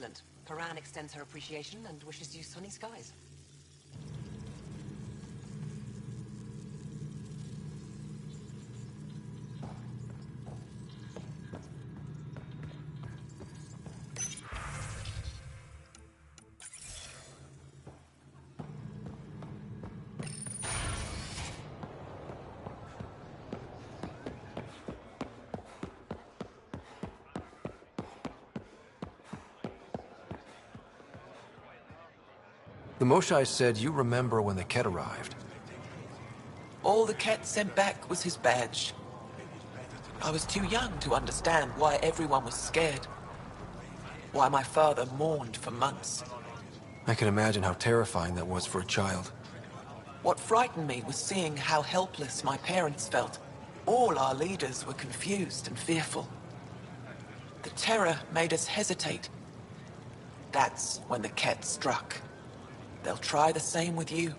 Excellent. Paran extends her appreciation and wishes you sunny skies. The Moshai said you remember when the Ket arrived. All the Ket sent back was his badge. I was too young to understand why everyone was scared. Why my father mourned for months. I can imagine how terrifying that was for a child. What frightened me was seeing how helpless my parents felt. All our leaders were confused and fearful. The terror made us hesitate. That's when the Ket struck. They'll try the same with you.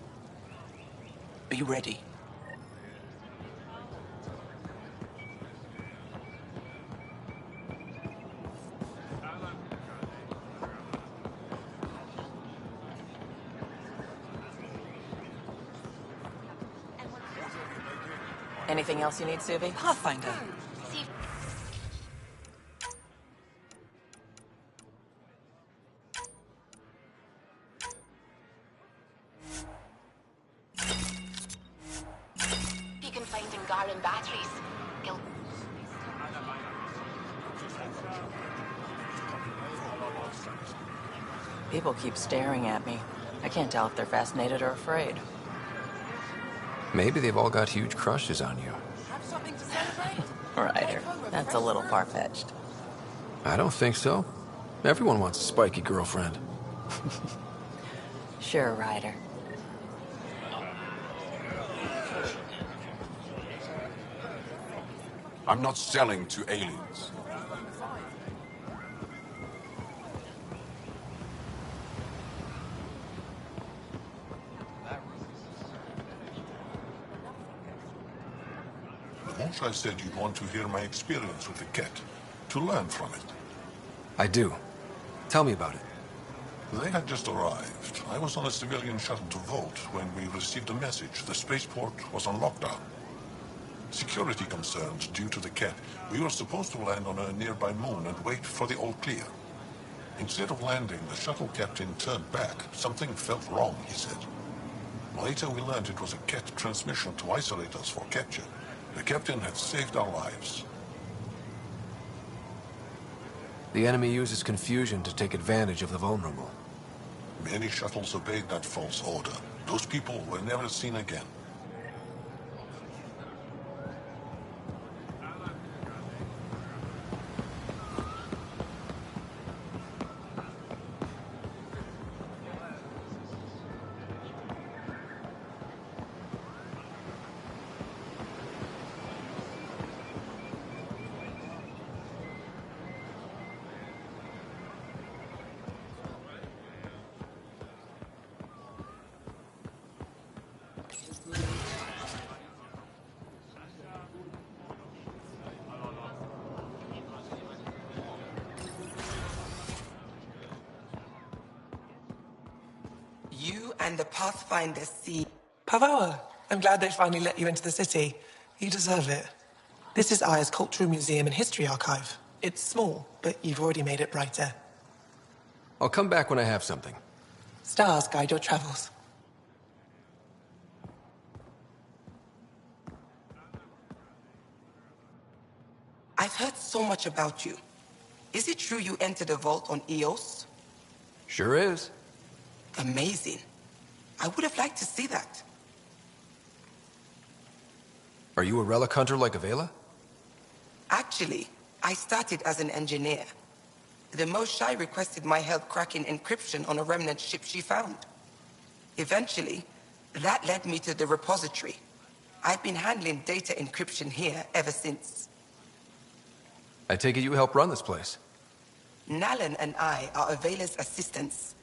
Be ready. Anything else you need, Suvi? Pathfinder. Batteries. People keep staring at me. I can't tell if they're fascinated or afraid. Maybe they've all got huge crushes on you. Have something to celebrate? Ryder, that's a little far-fetched. I don't think so. Everyone wants a spiky girlfriend. Sure, Ryder. I'm not selling to aliens. The Moshai said you'd want to hear my experience with the Ket, to learn from it. I do. Tell me about it. They had just arrived. I was on a civilian shuttle to Volt when we received a message. The spaceport was on lockdown. Security concerns due to the Ket. We were supposed to land on a nearby moon and wait for the all clear. Instead of landing, the shuttle captain turned back. Something felt wrong, he said. Later we learned it was a Ket transmission to isolate us for capture. The captain had saved our lives. The enemy uses confusion to take advantage of the vulnerable. Many shuttles obeyed that false order. Those people were never seen again. You and the Pathfinder see... Pavawa, I'm glad they finally let you into the city. You deserve it. This is Aya's Cultural Museum and History Archive. It's small, but you've already made it brighter. I'll come back when I have something. Stars guide your travels. I've heard so much about you. Is it true you entered a vault on Eos? Sure is. Amazing. I would have liked to see that. Are you a relic hunter like Avela? Actually, I started as an engineer. The Moshai requested my help cracking encryption on a remnant ship she found. Eventually, that led me to the repository. I've been handling data encryption here ever since. I take it you help run this place. Nalan and I are Avela's assistants.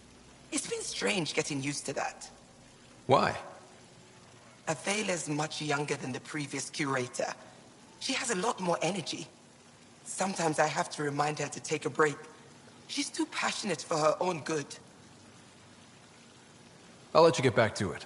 It's been strange getting used to that. Why? Avela's much younger than the previous curator. She has a lot more energy. Sometimes I have to remind her to take a break. She's too passionate for her own good. I'll let you get back to it.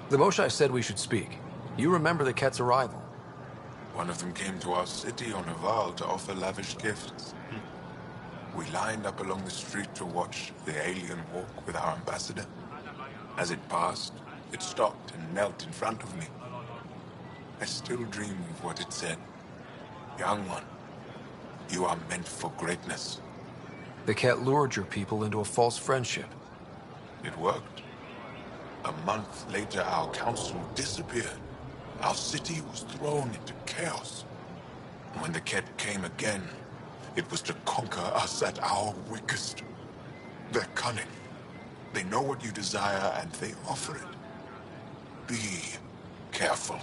The Moshai said we should speak. You remember the Ket's arrival? One of them came to our city on a vow to offer lavish gifts. We lined up along the street to watch the alien walk with our ambassador. As it passed, it stopped and knelt in front of me. I still dream of what it said. Young one, you are meant for greatness. The Ket lured your people into a false friendship. It worked. A month later, our council disappeared. Our city was thrown into chaos. And when the Ket came again, it was to conquer us at our weakest. They're cunning. They know what you desire, and they offer it. Be careful.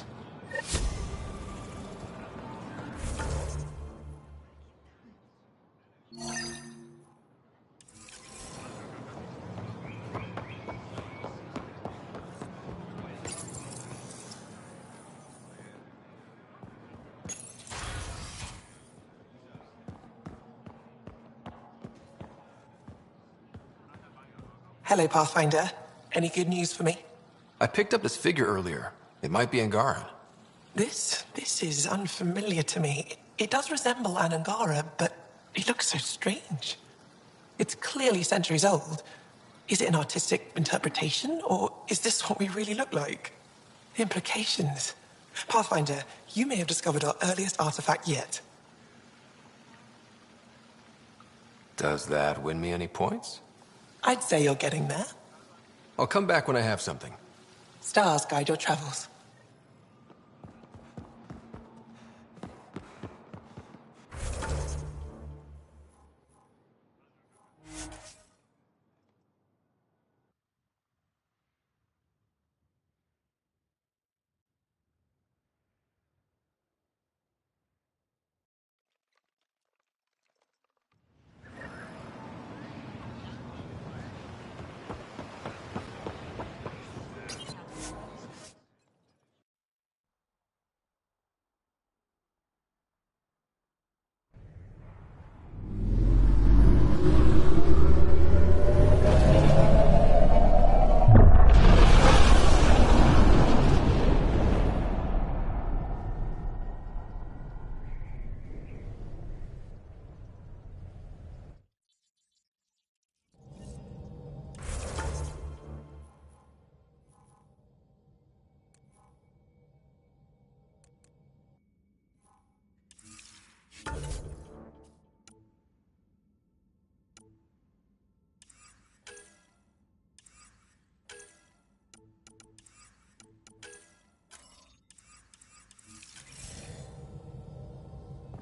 Hello, Pathfinder. Any good news for me? I picked up this figure earlier. It might be Angaran. This is unfamiliar to me. It does resemble an Angara, but it looks so strange. It's clearly centuries old. Is it an artistic interpretation, or is this what we really look like? The implications. Pathfinder, you may have discovered our earliest artifact yet. Does that win me any points? I'd say you're getting there. I'll come back when I have something. Stars guide your travels.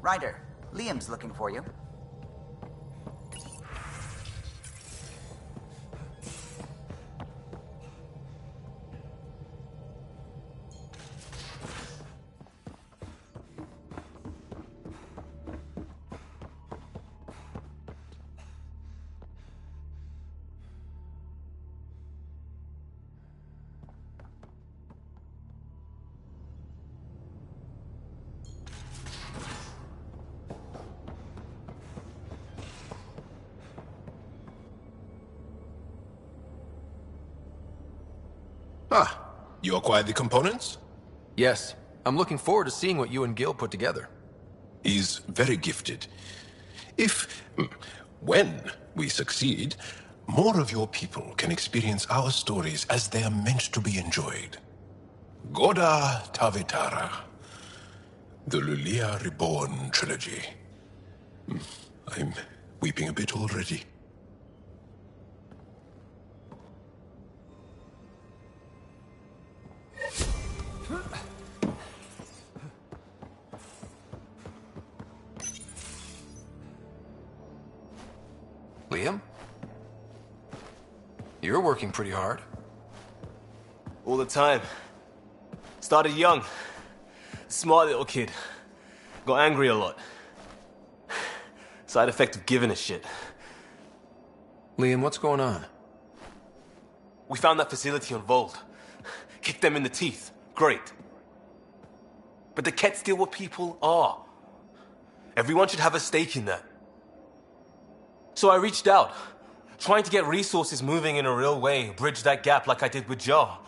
Ryder, Liam's looking for you. Ah, you acquired the components? Yes. I'm looking forward to seeing what you and Gil put together. He's very gifted. When we succeed, more of your people can experience our stories as they are meant to be enjoyed. Goda Tavitara, the Lulia Reborn trilogy. I'm weeping a bit already. Liam? You're working pretty hard. All the time. Started young. Smart little kid. Got angry a lot. Side effect of giving a shit. Liam, what's going on? We found that facility on Vold. Kicked them in the teeth. Great. But the Ket steal what people are. Everyone should have a stake in that. So I reached out, trying to get resources moving in a real way, bridge that gap like I did with Jar.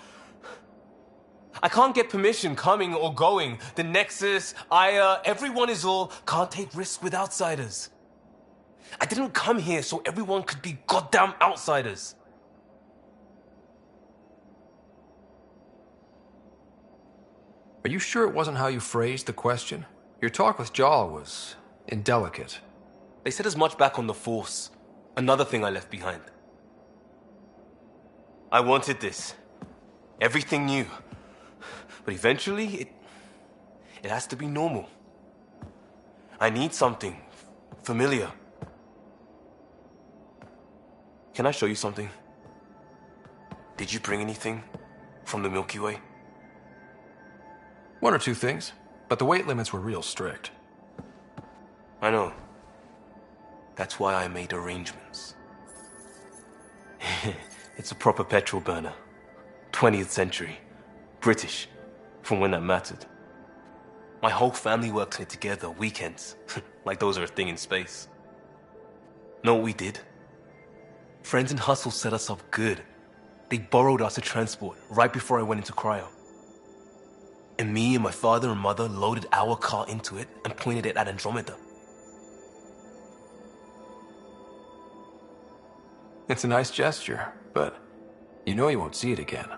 I can't get permission coming or going. The Nexus, Aya, everyone is all can't take risks with outsiders. I didn't come here so everyone could be goddamn outsiders. Are you sure it wasn't how you phrased the question? Your talk with Jaw was indelicate. They said as much back on the Force. Another thing I left behind. I wanted this. Everything new. But eventually, it has to be normal. I need something familiar. Can I show you something? Did you bring anything from the Milky Way? One or two things, but the weight limits were real strict. I know. That's why I made arrangements. It's a proper petrol burner. 20th century. British. From when that mattered. My whole family worked on it together, weekends. Like those are a thing in space. Know what we did? Friends in Hustle set us up good. They borrowed us to transport right before I went into cryo. And me and my father and mother loaded our car into it and pointed it at Andromeda. It's a nice gesture, but you know you won't see it again.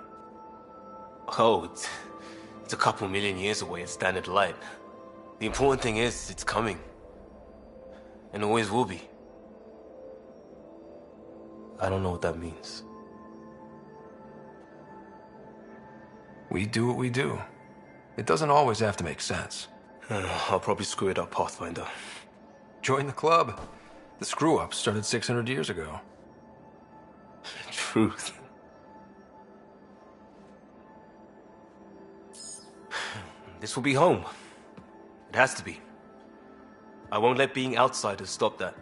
Oh, it's a couple million years away at standard light. The important thing is, it's coming. And always will be. I don't know what that means. We do what we do. It doesn't always have to make sense. I'll probably screw it up, Pathfinder. Join the club. The screw-up started 600 years ago. Truth. This will be home. It has to be. I won't let being outsiders stop that.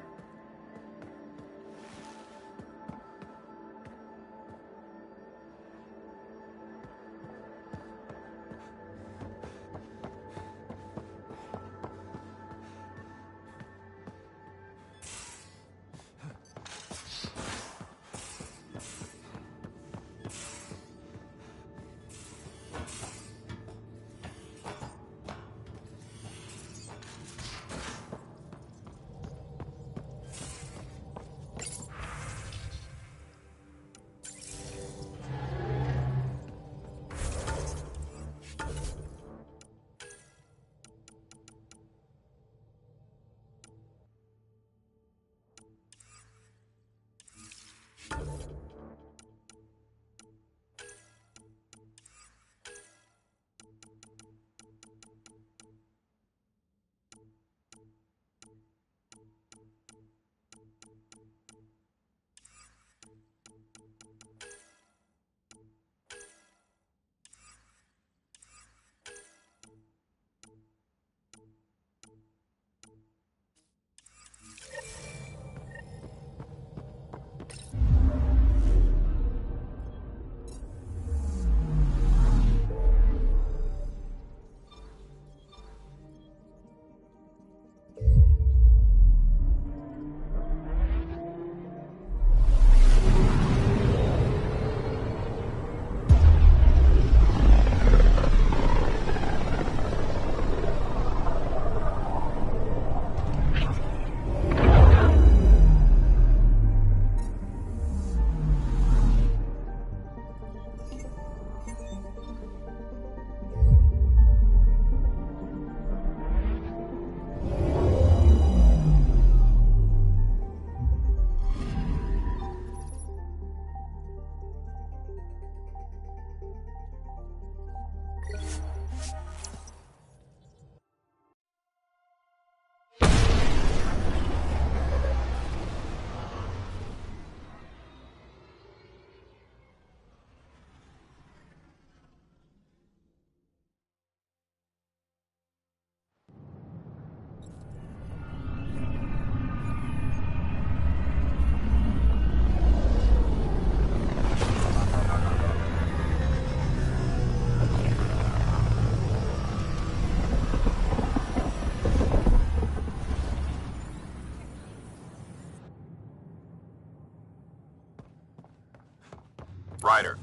Ryder,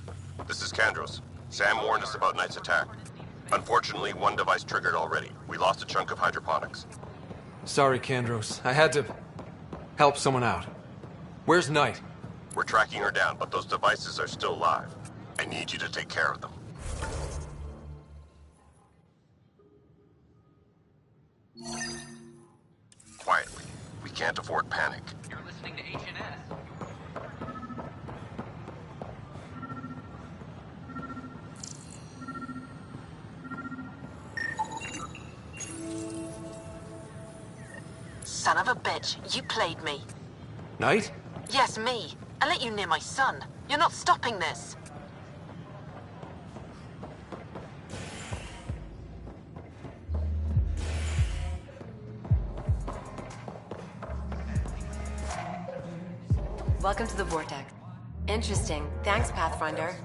this is Kandros. Sam warned us about Knight's attack. Unfortunately, one device triggered already. We lost a chunk of hydroponics. Sorry, Kandros. I had to help someone out. Where's Knight? We're tracking her down, but those devices are still live. I need you to take care of them. Quietly. We can't afford panic. You're listening to H&S. Son of a bitch, you played me. Knight? Yes, me. I let you near my son. You're not stopping this. Welcome to the Vortex. Interesting. Thanks, Pathfinder.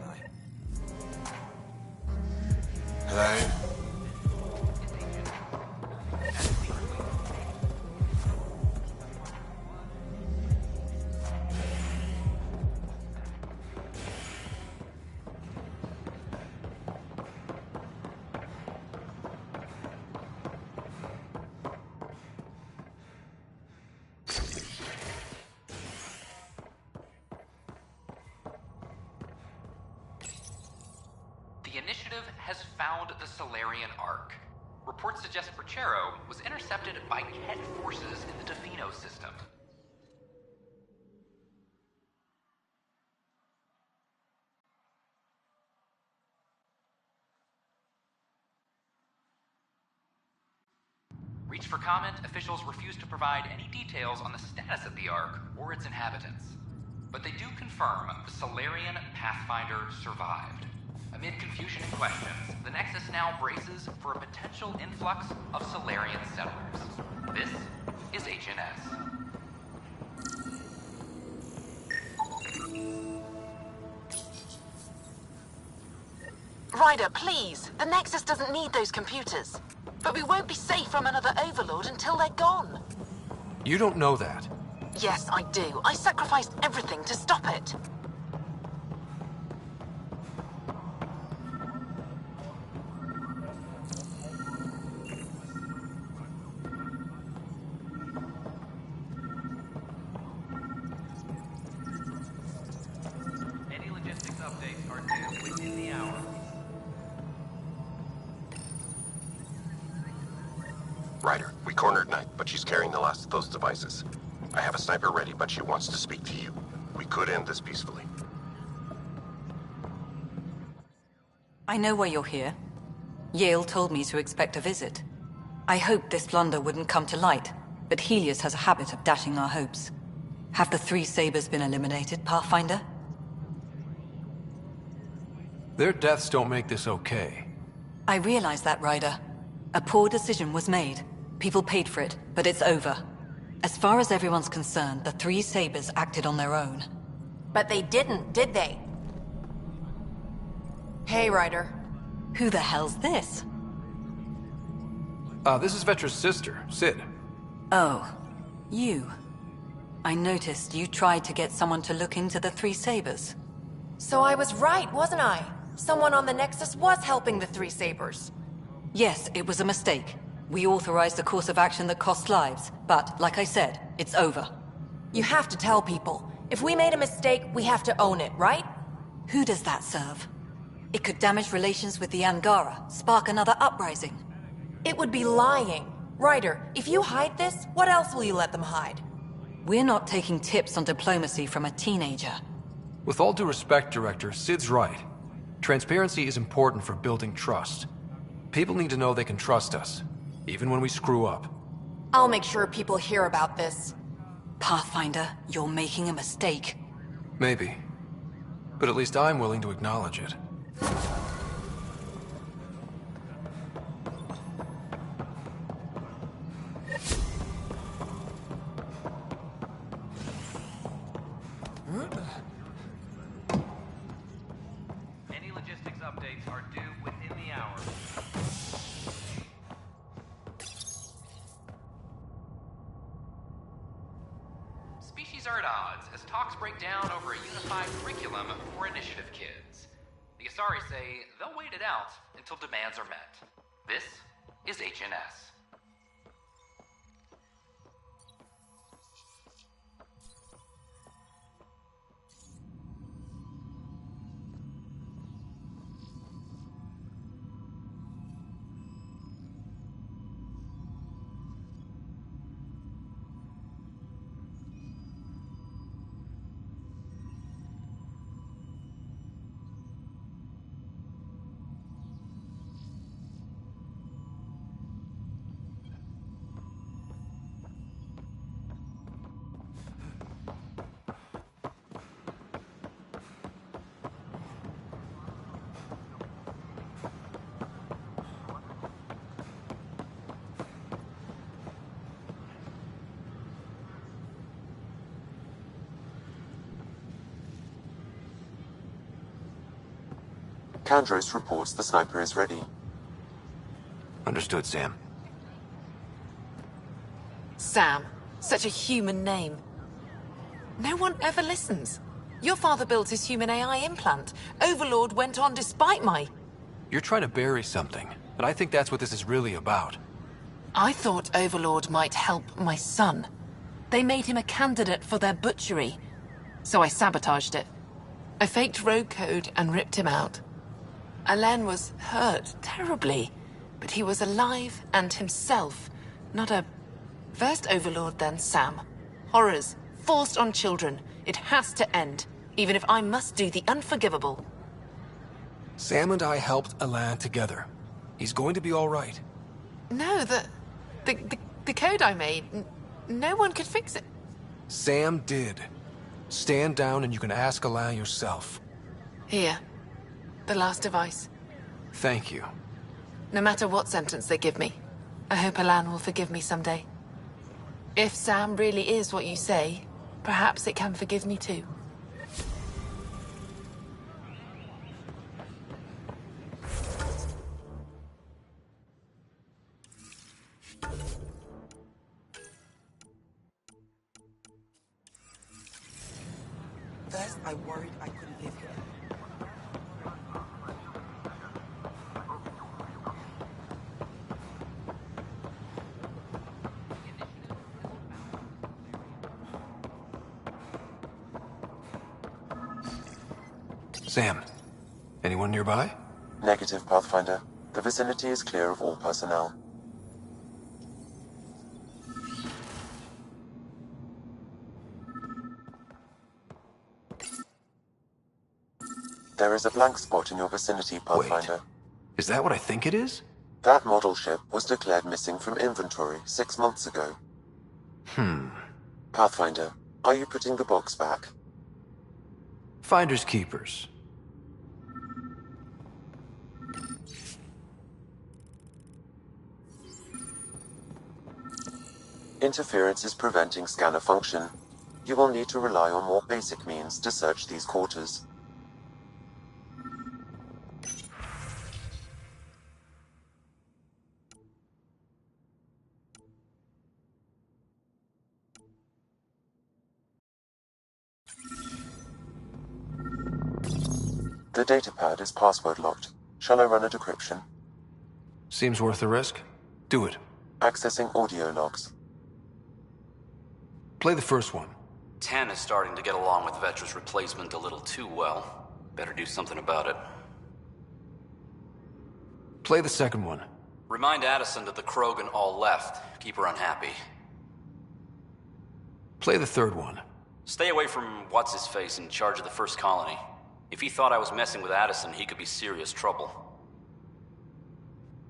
Hello? The initiative has found the Solarian Ark. Reports suggest Perchero was intercepted by Ket forces in the Defino system. Reached for comment, officials refuse to provide any details on the status of the Ark or its inhabitants. But they do confirm the Solarian Pathfinder survived. Amid confusion and questions, the Nexus now braces for a potential influx of Solarian settlers. This is H&S. Ryder, please. The Nexus doesn't need those computers. But we won't be safe from another Overlord until they're gone. You don't know that. Yes, I do. I sacrificed everything to stop it. Any logistics updates are due within the hour. Ryder, we cornered Knight, but she's carrying the last of those devices. I have a sniper ready, but she wants to speak to you. We could end this peacefully. I know why you're here. Yale told me to expect a visit. I hoped this blunder wouldn't come to light, but Helios has a habit of dashing our hopes. Have the three Sabers been eliminated, Pathfinder? Their deaths don't make this okay. I realize that, Ryder. A poor decision was made. People paid for it, but it's over. As far as everyone's concerned, the three Sabers acted on their own. But they didn't, did they? Hey, Ryder. Who the hell's this? This is Vetra's sister, Sid. Oh, you. I noticed you tried to get someone to look into the three Sabers. So I was right, wasn't I? Someone on the Nexus was helping the three Sabers. Yes, it was a mistake. We authorized a course of action that cost lives, but, like I said, it's over. You have to tell people. If we made a mistake, we have to own it, right? Who does that serve? It could damage relations with the Angara, spark another uprising. It would be lying. Ryder, if you hide this, what else will you let them hide? We're not taking tips on diplomacy from a teenager. With all due respect, Director, Sid's right. Transparency is important for building trust. People need to know they can trust us, even when we screw up. I'll make sure people hear about this. Pathfinder, you're making a mistake. Maybe. But at least I'm willing to acknowledge it. Any logistics updates are due within the hour. Species are at odds as talks break down over a unified curriculum for initiative kids. The Asari say they'll wait it out until demands are met. This is HNS. Kandros reports the sniper is ready. Understood, Sam. Sam. Such a human name. No one ever listens. Your father built his human AI implant. Overlord went on despite my... You're trying to bury something, but I think that's what this is really about. I thought Overlord might help my son. They made him a candidate for their butchery. So I sabotaged it. I faked rogue code and ripped him out. Alain was hurt terribly, but he was alive and himself, not a... First Overlord, then Sam. Horrors, forced on children. It has to end, even if I must do the unforgivable. Sam and I helped Alain together. He's going to be all right. No, the code I made, no one could fix it. Sam did. Stand down and you can ask Alain yourself. Here. The last device. Thank you. No matter what sentence they give me, I hope Alain will forgive me someday. If Sam really is what you say, perhaps it can forgive me too. First, I worried I couldn't live here. Sam, anyone nearby? Negative, Pathfinder. The vicinity is clear of all personnel. There is a blank spot in your vicinity, Pathfinder. Wait, is that what I think it is? That model ship was declared missing from inventory 6 months ago. Pathfinder, are you putting the box back? Finders keepers. Interference is preventing scanner function. You will need to rely on more basic means to search these quarters. The datapad is password locked. Shall I run a decryption? Seems worth the risk. Do it. Accessing audio logs. Play the first one. 10 is starting to get along with Vetra's replacement a little too well. Better do something about it. Play the second one. Remind Addison that the Krogan all left. Keep her unhappy. Play the third one. Stay away from what's-his-face in charge of the first colony. If he thought I was messing with Addison, he could be serious trouble.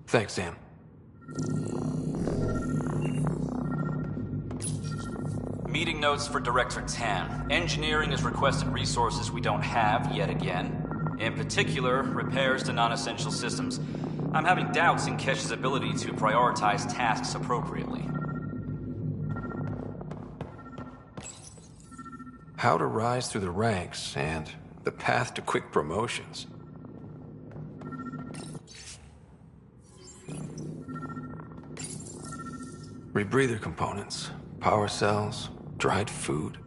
Thanks, Sam. Meeting notes for Director Tan. Engineering has requested resources we don't have yet again. In particular, repairs to non-essential systems. I'm having doubts in Kesh's ability to prioritize tasks appropriately. How to rise through the ranks and the path to quick promotions. Rebreather components, power cells, dried food.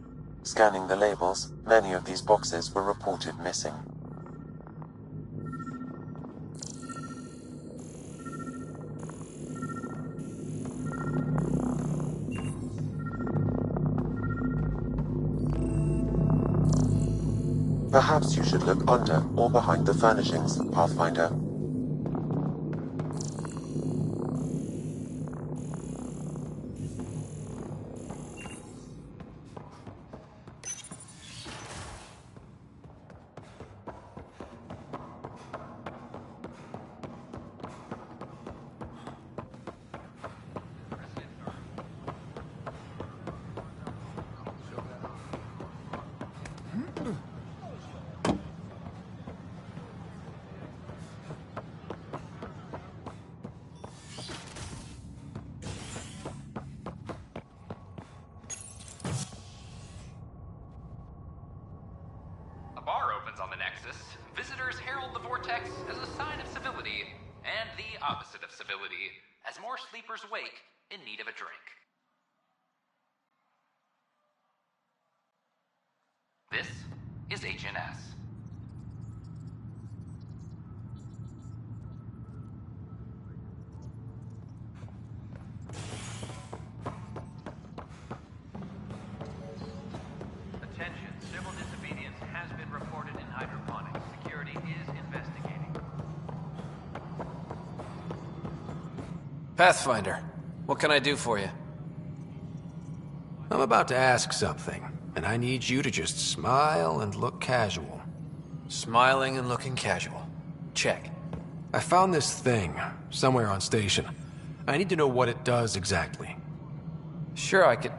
Scanning the labels, many of these boxes were reported missing. Perhaps you should look under or behind the furnishings, Pathfinder. A bar opens on the Nexus. Visitors herald the vortex as a sign of civility, and the opposite of civility, as more sleepers wake in need of a drink. This is HNS. Attention, civil disobedience has been reported in hydroponics. Security is investigating. Pathfinder, what can I do for you? I'm about to ask something, and I need you to just smile and look casual. Smiling and looking casual. Check. I found this thing somewhere on station. I need to know what it does exactly. Sure, I could...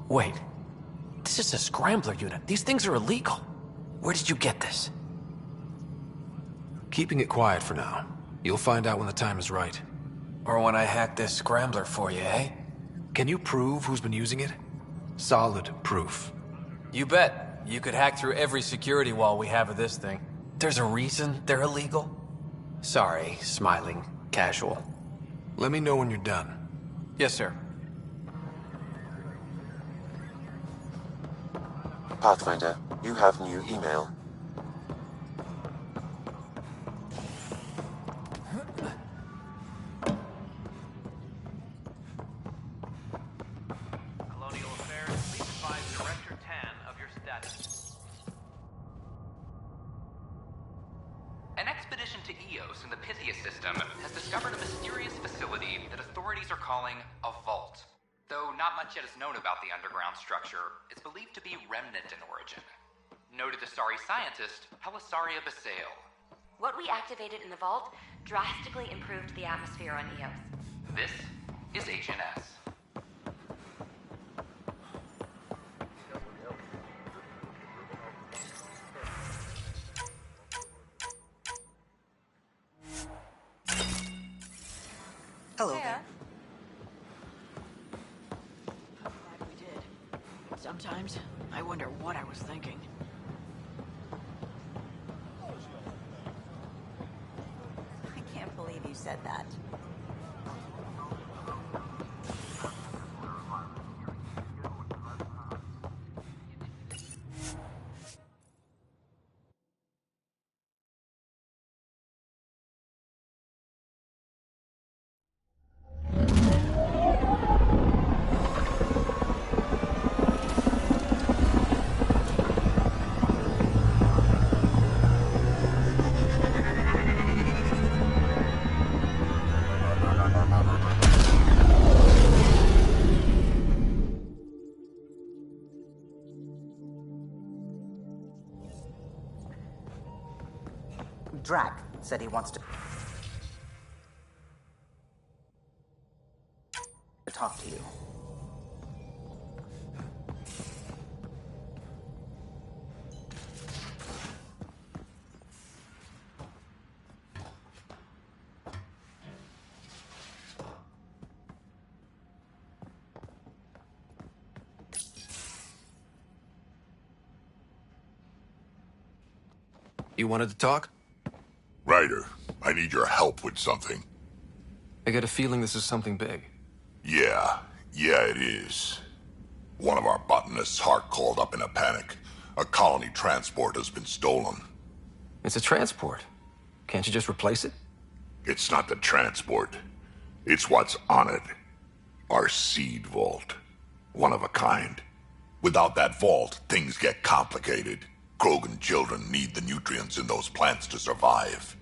Wait. This is a scrambler unit. These things are illegal. Where did you get this? Keeping it quiet for now. You'll find out when the time is right. Or when I hack this scrambler for you, eh? Can you prove who's been using it? Solid proof. You bet. You could hack through every security wall we have of this thing. There's a reason they're illegal? Sorry, smiling, casual. Let me know when you're done. Yes, sir. Pathfinder, you have new email. Colonial Affairs, please advise Director Tan of your status. An expedition to Eos in the Pythia system has discovered a mysterious facility that authorities are calling a vault. Though not much yet is known about the underground structure, it's believed to be remnant in origin. Noted Asari scientist Helisaria Basale. What we activated in the vault drastically improved the atmosphere on Eos. This is HNS. Hello there. We did. Sometimes I wonder what I was thinking. I can't believe you said that. Drac said he wants to talk to you. You wanted to talk? Ryder, I need your help with something. I get a feeling this is something big. Yeah, it is. One of our botanists' heart called up in a panic. A colony transport has been stolen. It's a transport. Can't you just replace it? It's not the transport. It's what's on it. Our seed vault. One of a kind. Without that vault, things get complicated. Krogan children need the nutrients in those plants to survive.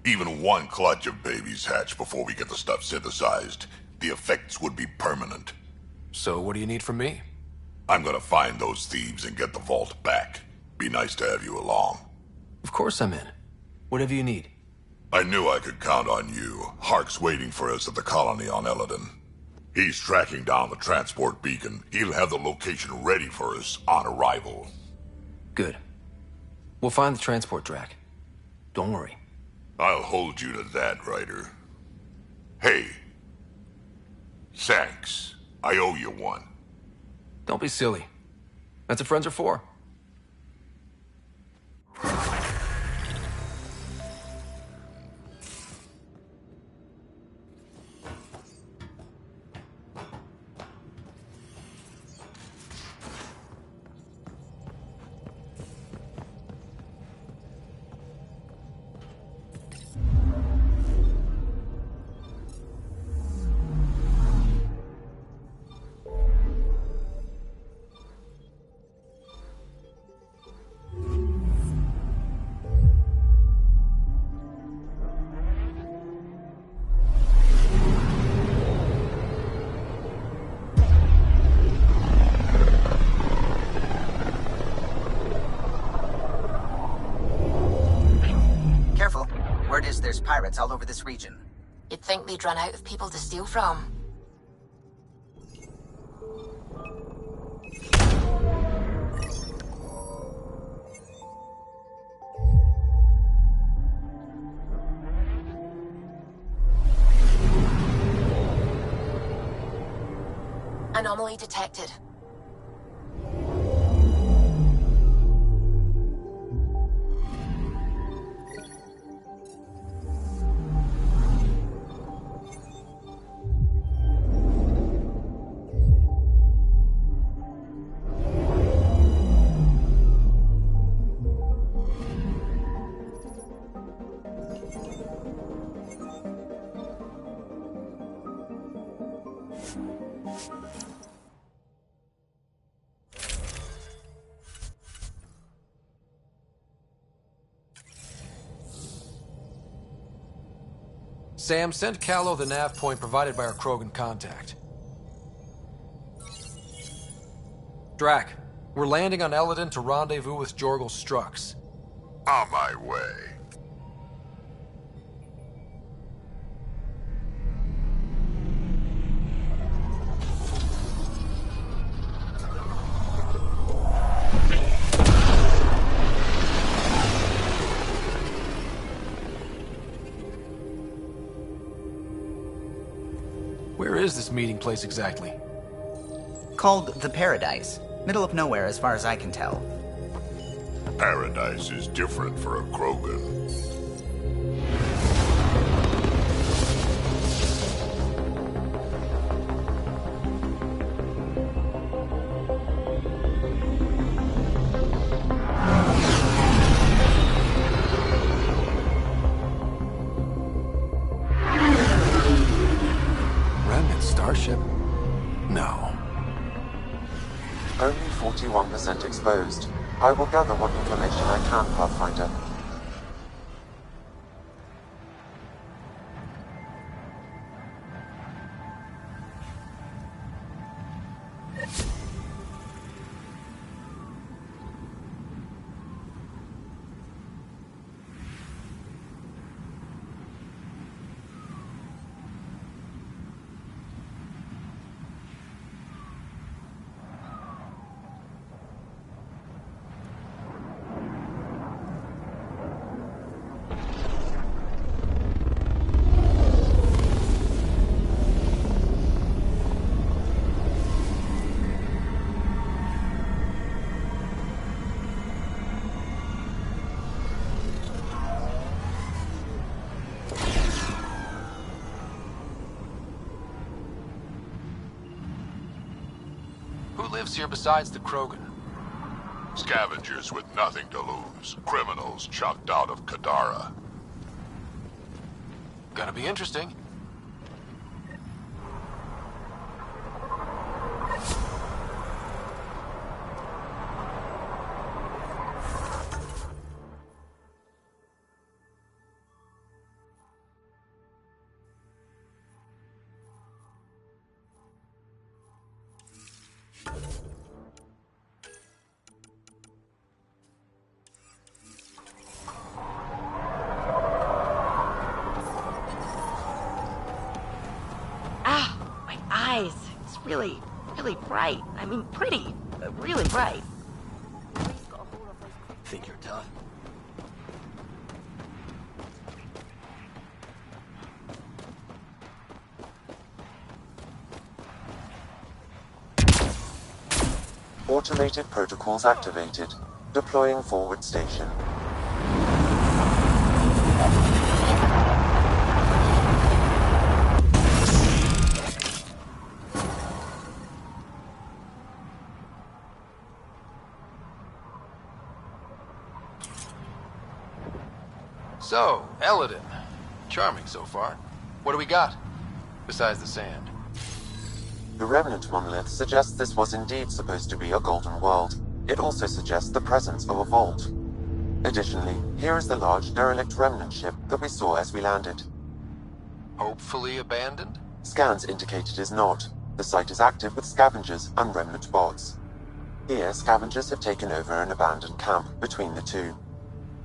Even one clutch of babies hatch before we get the stuff synthesized. The effects would be permanent. So what do you need from me? I'm gonna find those thieves and get the vault back. Be nice to have you along. Of course I'm in. Whatever you need. I knew I could count on you. Hark's waiting for us at the colony on Eladon. He's tracking down the transport beacon. He'll have the location ready for us on arrival. Good. We'll find the transport track. Don't worry. I'll hold you to that, Ryder. Hey. Thanks. I owe you one. Don't be silly. That's what friends are for. There's pirates all over this region. You'd think they'd run out of people to steal from. Anomaly detected. Sam, send Callow the nav point provided by our Krogan contact. Drac, we're landing on Eladon to rendezvous with Jorgal Strux. On my way. Where is this meeting place exactly? Called the Paradise. Middle of nowhere as far as I can tell. Paradise is different for a Krogan. Starship? No. Only 41% exposed. I will gather what information I can, Pathfinder. Who lives here besides the Krogan? Scavengers with nothing to lose. Criminals chucked out of Kadara. Gonna be interesting. It's really, really bright. I mean, pretty, but really bright. Think you're done? Automated protocols activated. Deploying forward station. So, Eladin. Charming so far. What do we got? Besides the sand. The remnant monolith suggests this was indeed supposed to be a golden world. It also suggests the presence of a vault. Additionally, here is the large derelict remnant ship that we saw as we landed. Hopefully abandoned? Scans indicate it is not. The site is active with scavengers and remnant bots. Here, scavengers have taken over an abandoned camp between the two.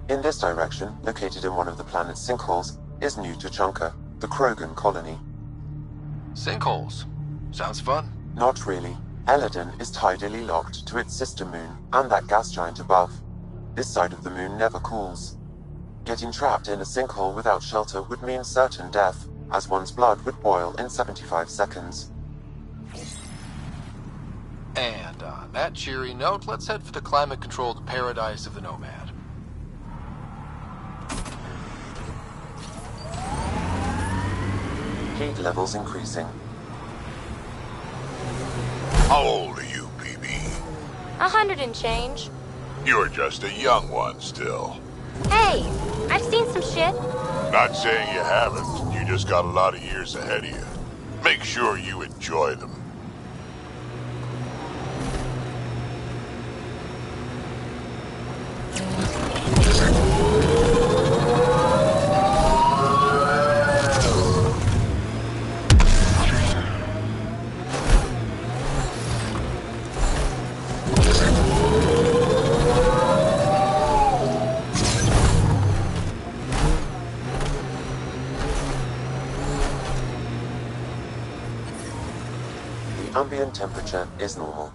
In this direction, located in one of the planet's sinkholes, is New Tuchanka, the Krogan colony. Sinkholes? Sounds fun. Not really. Eladin is tidally locked to its sister moon and that gas giant above. This side of the moon never cools. Getting trapped in a sinkhole without shelter would mean certain death, as one's blood would boil in 75 seconds. And on that cheery note, let's head for the climate-controlled paradise of the Nomad. Heat levels increasing. How old are you, PB? 100 and change. You're just a young one still. Hey, I've seen some shit. Not saying you haven't. You just got a lot of years ahead of you. Make sure you enjoy them. Ambient temperature is normal.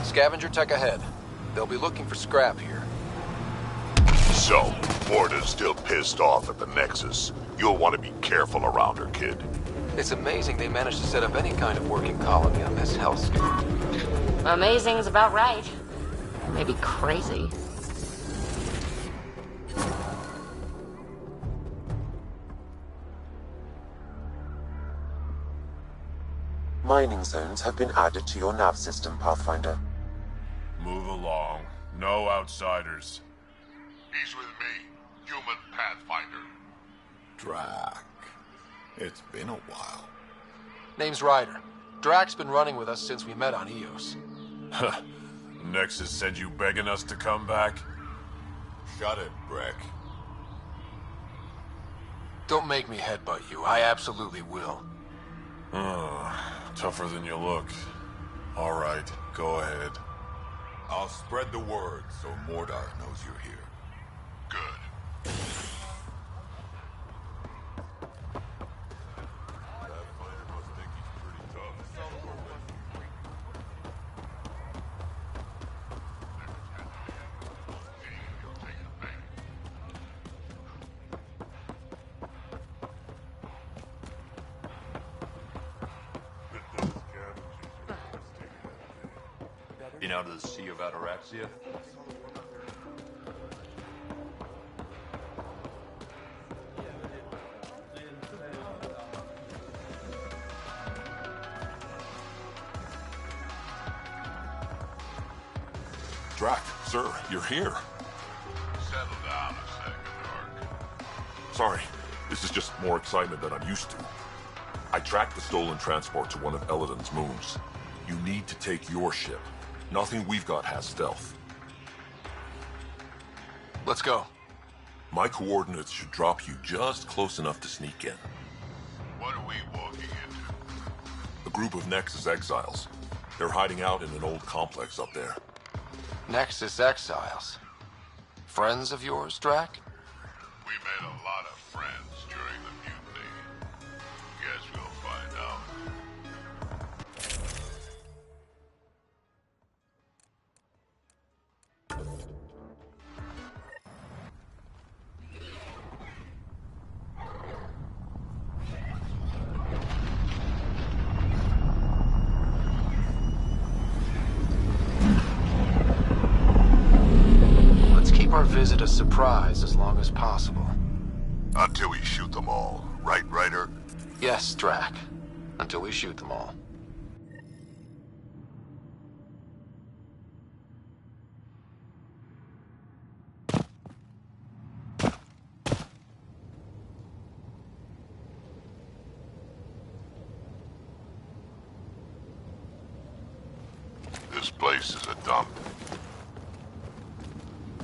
Scavenger tech ahead. They'll be looking for scrap here. So, Morta's still pissed off at the Nexus. You'll want to be careful around her, kid. It's amazing they managed to set up any kind of working colony on this hellscape. Amazing's about right. Maybe crazy. Mining zones have been added to your nav system, Pathfinder. Move along. No outsiders. He's with me, human Pathfinder. Drac. It's been a while. Name's Ryder. Drac's been running with us since we met on Eos. Nexus sent you begging us to come back? Shut it, Breck. Don't make me headbutt you. I absolutely will. Tougher than you look. All right, go ahead. I'll spread the word so Mordar knows you're here. Good. Been out of the Sea of Ataraxia? Drac, sir, you're here. Settle down a second, Orc. Sorry, this is just more excitement than I'm used to. I tracked the stolen transport to one of Eladon's moons. You need to take your ship. Nothing we've got has stealth. Let's go. My coordinates should drop you just close enough to sneak in. What are we walking into? A group of Nexus exiles. They're hiding out in an old complex up there. Nexus exiles. Friends of yours, Drac? We made a lot of friends during the mutiny. Guess we'll find out. Our visit a surprise as long as possible. Until we shoot them all, right, Ryder? Yes, Drac. Until we shoot them all. This place is a dump.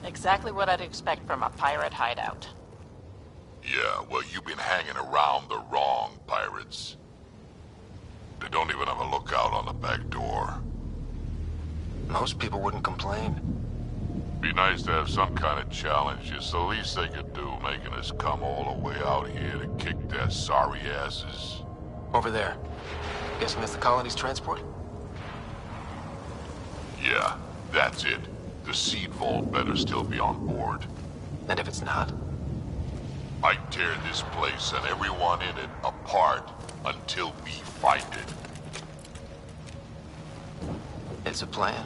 Exactly what I'd expect from a pirate hideout. Yeah, well, you've been hanging around the wrong pirates. They don't even have a lookout on the back door. Most people wouldn't complain. Be nice to have some kind of challenge. It's the least they could do, making us come all the way out here to kick their sorry asses. Over there. Guessing that's the colony's transport? Yeah, that's it. The seed vault better still be on board. And if it's not? I tear this place and everyone in it apart until we find it. It's a plan.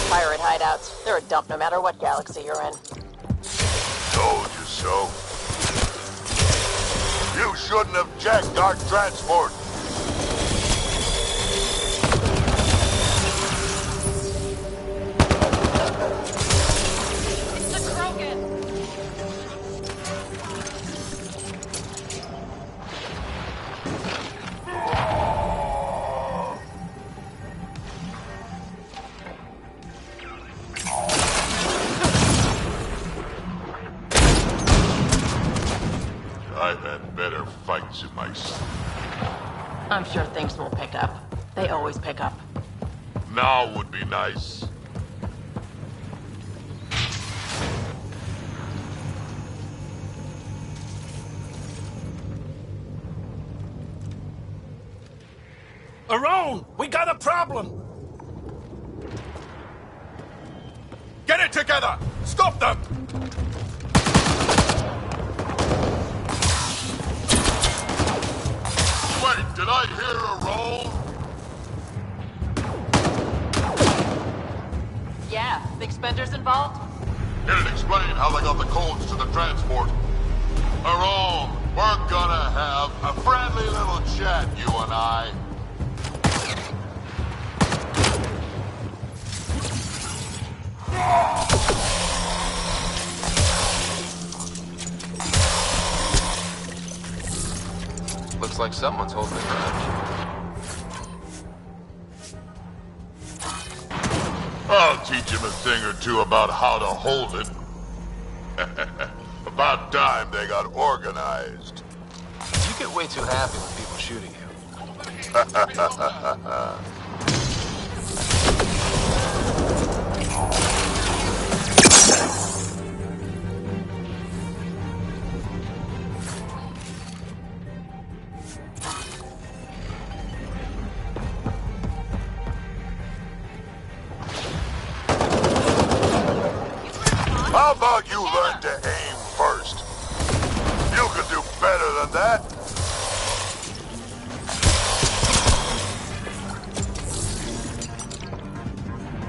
Pirate hideouts. They're a dump no matter what galaxy you're in. Told you so. You shouldn't have jacked our transport. It's the Krogan. I've had better fights in my sleep. I'm sure things will pick up. They always pick up. Now would be nice. Around! We got a problem! Get it together! Stop them! Wait, did I hear a roll? Yeah, big spenders involved? It'd explain how they got the codes to the transport. Aron, we're gonna have a friendly little chat, you and I. Looks like someone's holding the grudge. I'll teach him a thing or two about how to hold it. About time they got organized. You get way too happy when people shooting you. How about you learn to aim first? than that.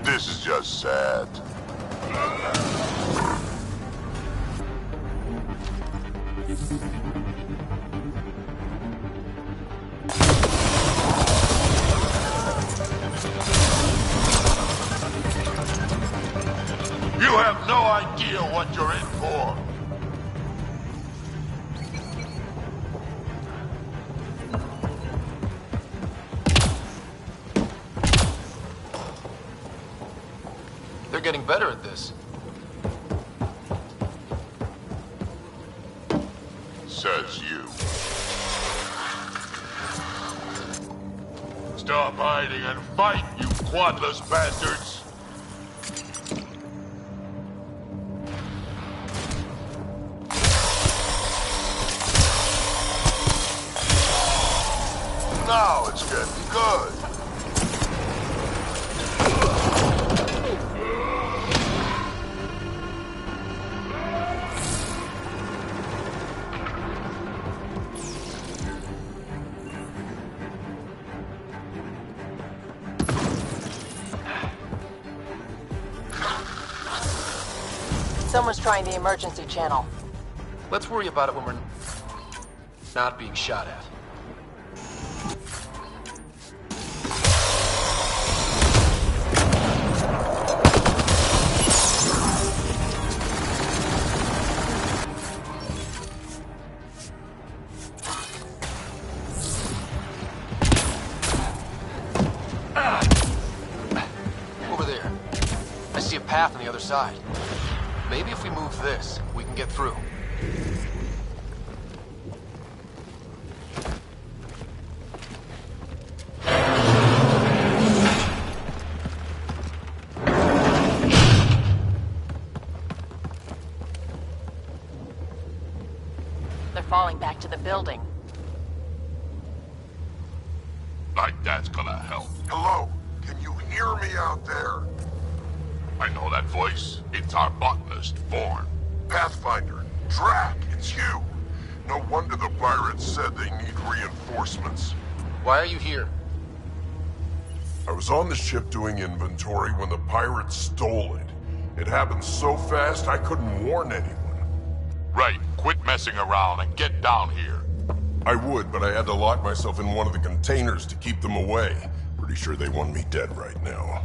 This is just sad. You have no idea what you're in for. They're getting better at this. Says you. Stop hiding and fight, you quadless bastards! Now it's getting good. Someone's trying the emergency channel. Let's worry about it when we're not being shot at. Over there. I see a path on the other side. Maybe if we move this, we can get through. They're falling back to the building. Like that's gonna help. Hello? Can you hear me out there? I know that voice. It's our botanist, Vaughn. Pathfinder, Drac, it's you. No wonder the pirates said they need reinforcements. Why are you here? I was on the ship doing inventory when the pirates stole it. It happened so fast I couldn't warn anyone. Right, quit messing around and get down here. I would, but I had to lock myself in one of the containers to keep them away. Pretty sure they want me dead right now.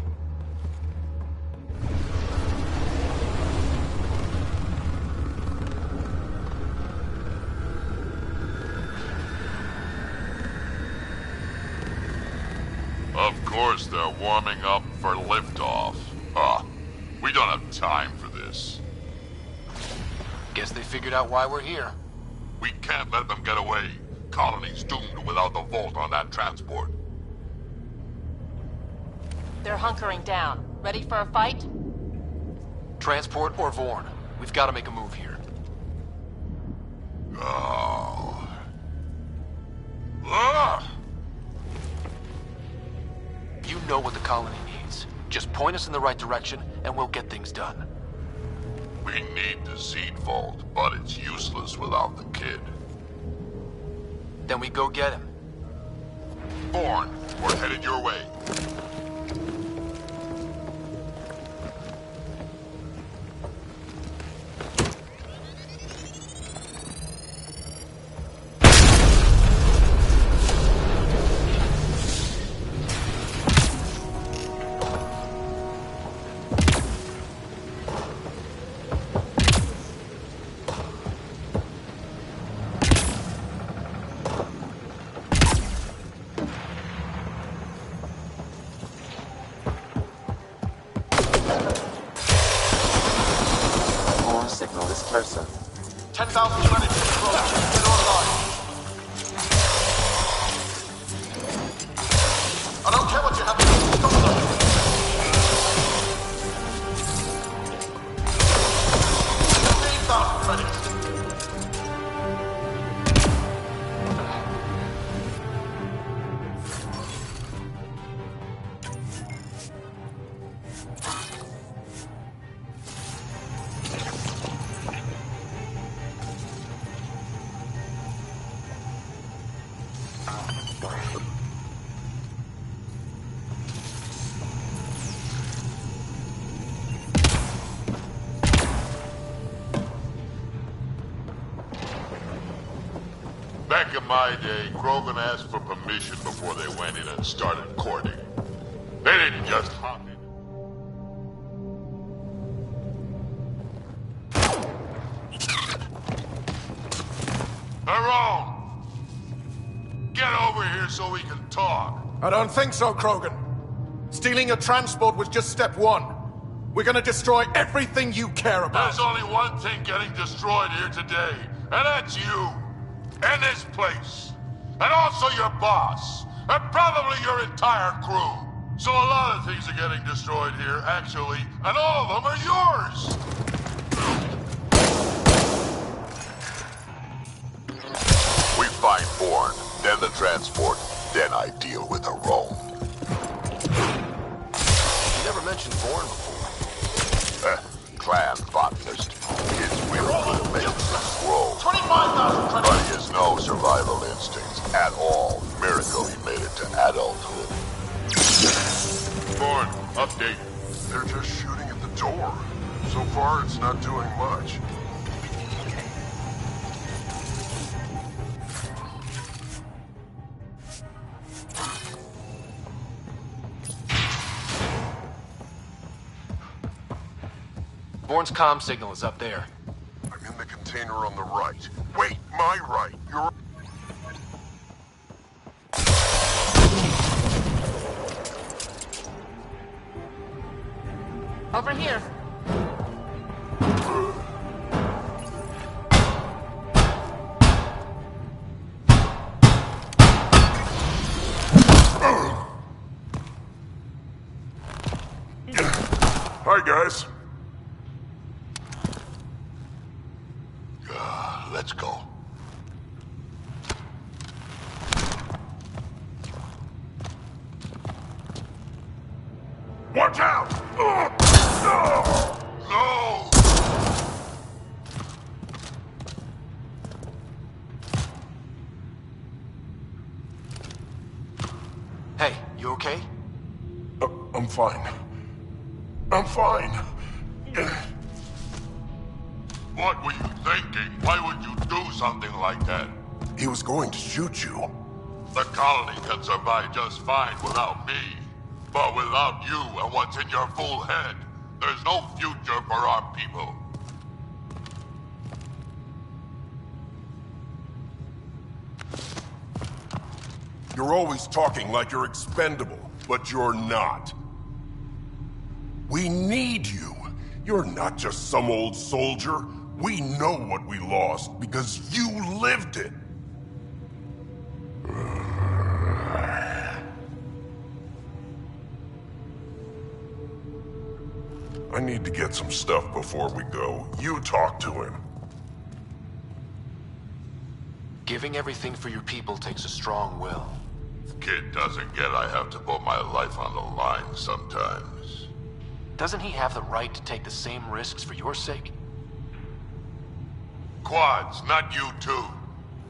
Of course they're warming up for liftoff. We don't have time for this. Guess they figured out why we're here. We can't let them get away. Colony's doomed without the vault on that transport. They're hunkering down. Ready for a fight? Transport or Vaughn. We've got to make a move here. Oh. Ah! You know what the colony needs. Just point us in the right direction, and we'll get things done. We need the seed vault, but it's useless without the kid. Then we go get him. Vaughn, we're headed your way. Closer. 10,000 ready to approach. Get online. I don't care what you have to do. Stop them. 15,000 ready. Back in my day, Krogan asked for permission before they went in and started courting. They didn't just hop in. Tyrone! Get over here so we can talk. I don't think so, Krogan. Stealing a transport was just step one. We're gonna destroy everything you care about. There's only one thing getting destroyed here today, and that's you. And this place. And also your boss. And probably your entire crew. So a lot of things are getting destroyed here, actually, and all of them are yours! We find Bourne, then the transport, then I deal with Rome. You never mentioned Bourne before. Clan botanist. His will could make the scroll. 25,000 but he has no survival instincts at all. Miracle he made it to adulthood. Bourne, update. They're just shooting at the door. So far, it's not doing much. Bourne's comm signal is up there. I'm in the container on the right. Wait, my right. You're... Over here. Hi, guys. Let's go. Watch out! No! Hey, you okay? I'm fine. I'm fine. What were you thinking? Why would you do something like that? He was going to shoot you. The colony can survive just fine without me. But without you and what's in your fool head, there's no future for our people. You're always talking like you're expendable, but you're not. We need you. You're not just some old soldier. We know what we lost because you lived it. I need to get some stuff before we go. You talk to him. Giving everything for your people takes a strong will. Kid doesn't get I have to put my life on the line sometimes. Doesn't he have the right to take the same risks for your sake? Quads, not you two.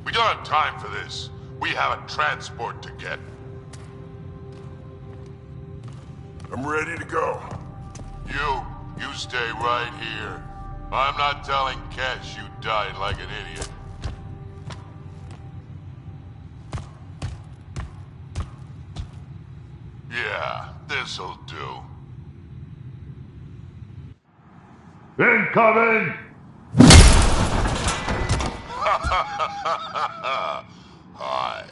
We don't have time for this. We have a transport to get. I'm ready to go. You stay right here. I'm not telling Kesh you died like an idiot. Yeah, this'll do. Incoming! Hi.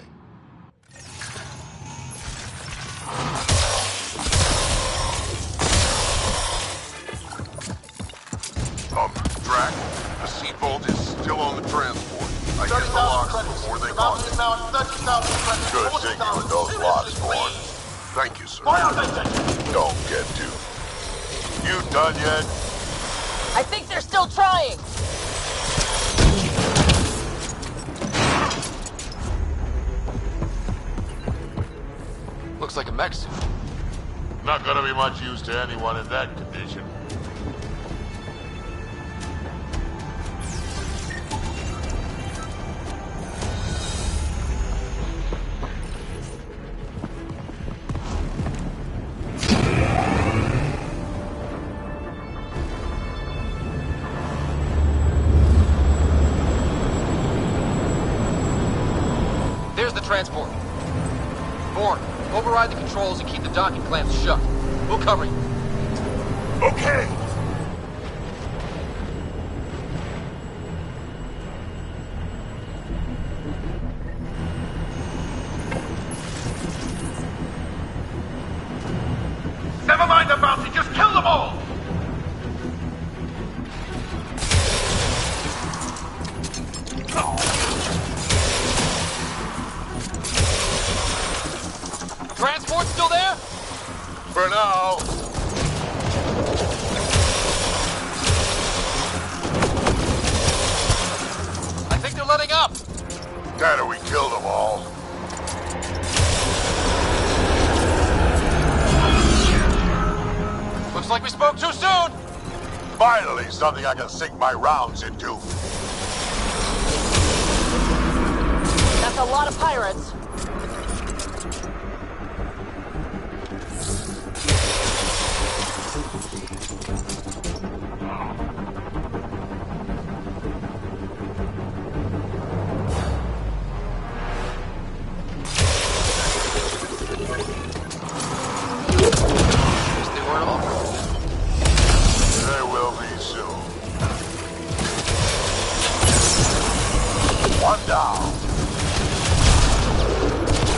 Drac, the seatbolt is still on the transport. I get the locks before they caught it. Good thinking with those locks, Bourne. Thank you, sir. Don't get duped. You done yet? I think they're still trying. Looks like a mech suit. Not gonna be much use to anyone in that condition. transport. Bourne, override the controls and keep the docking clamps shut. We'll cover you. Okay! Never mind the bounty, just kill them all! Transport still there? For now. I think they're letting up. Dad, we killed them all. Looks like we spoke too soon. Finally, something I can sink my rounds into. That's a lot of pirates. They will be soon. One down.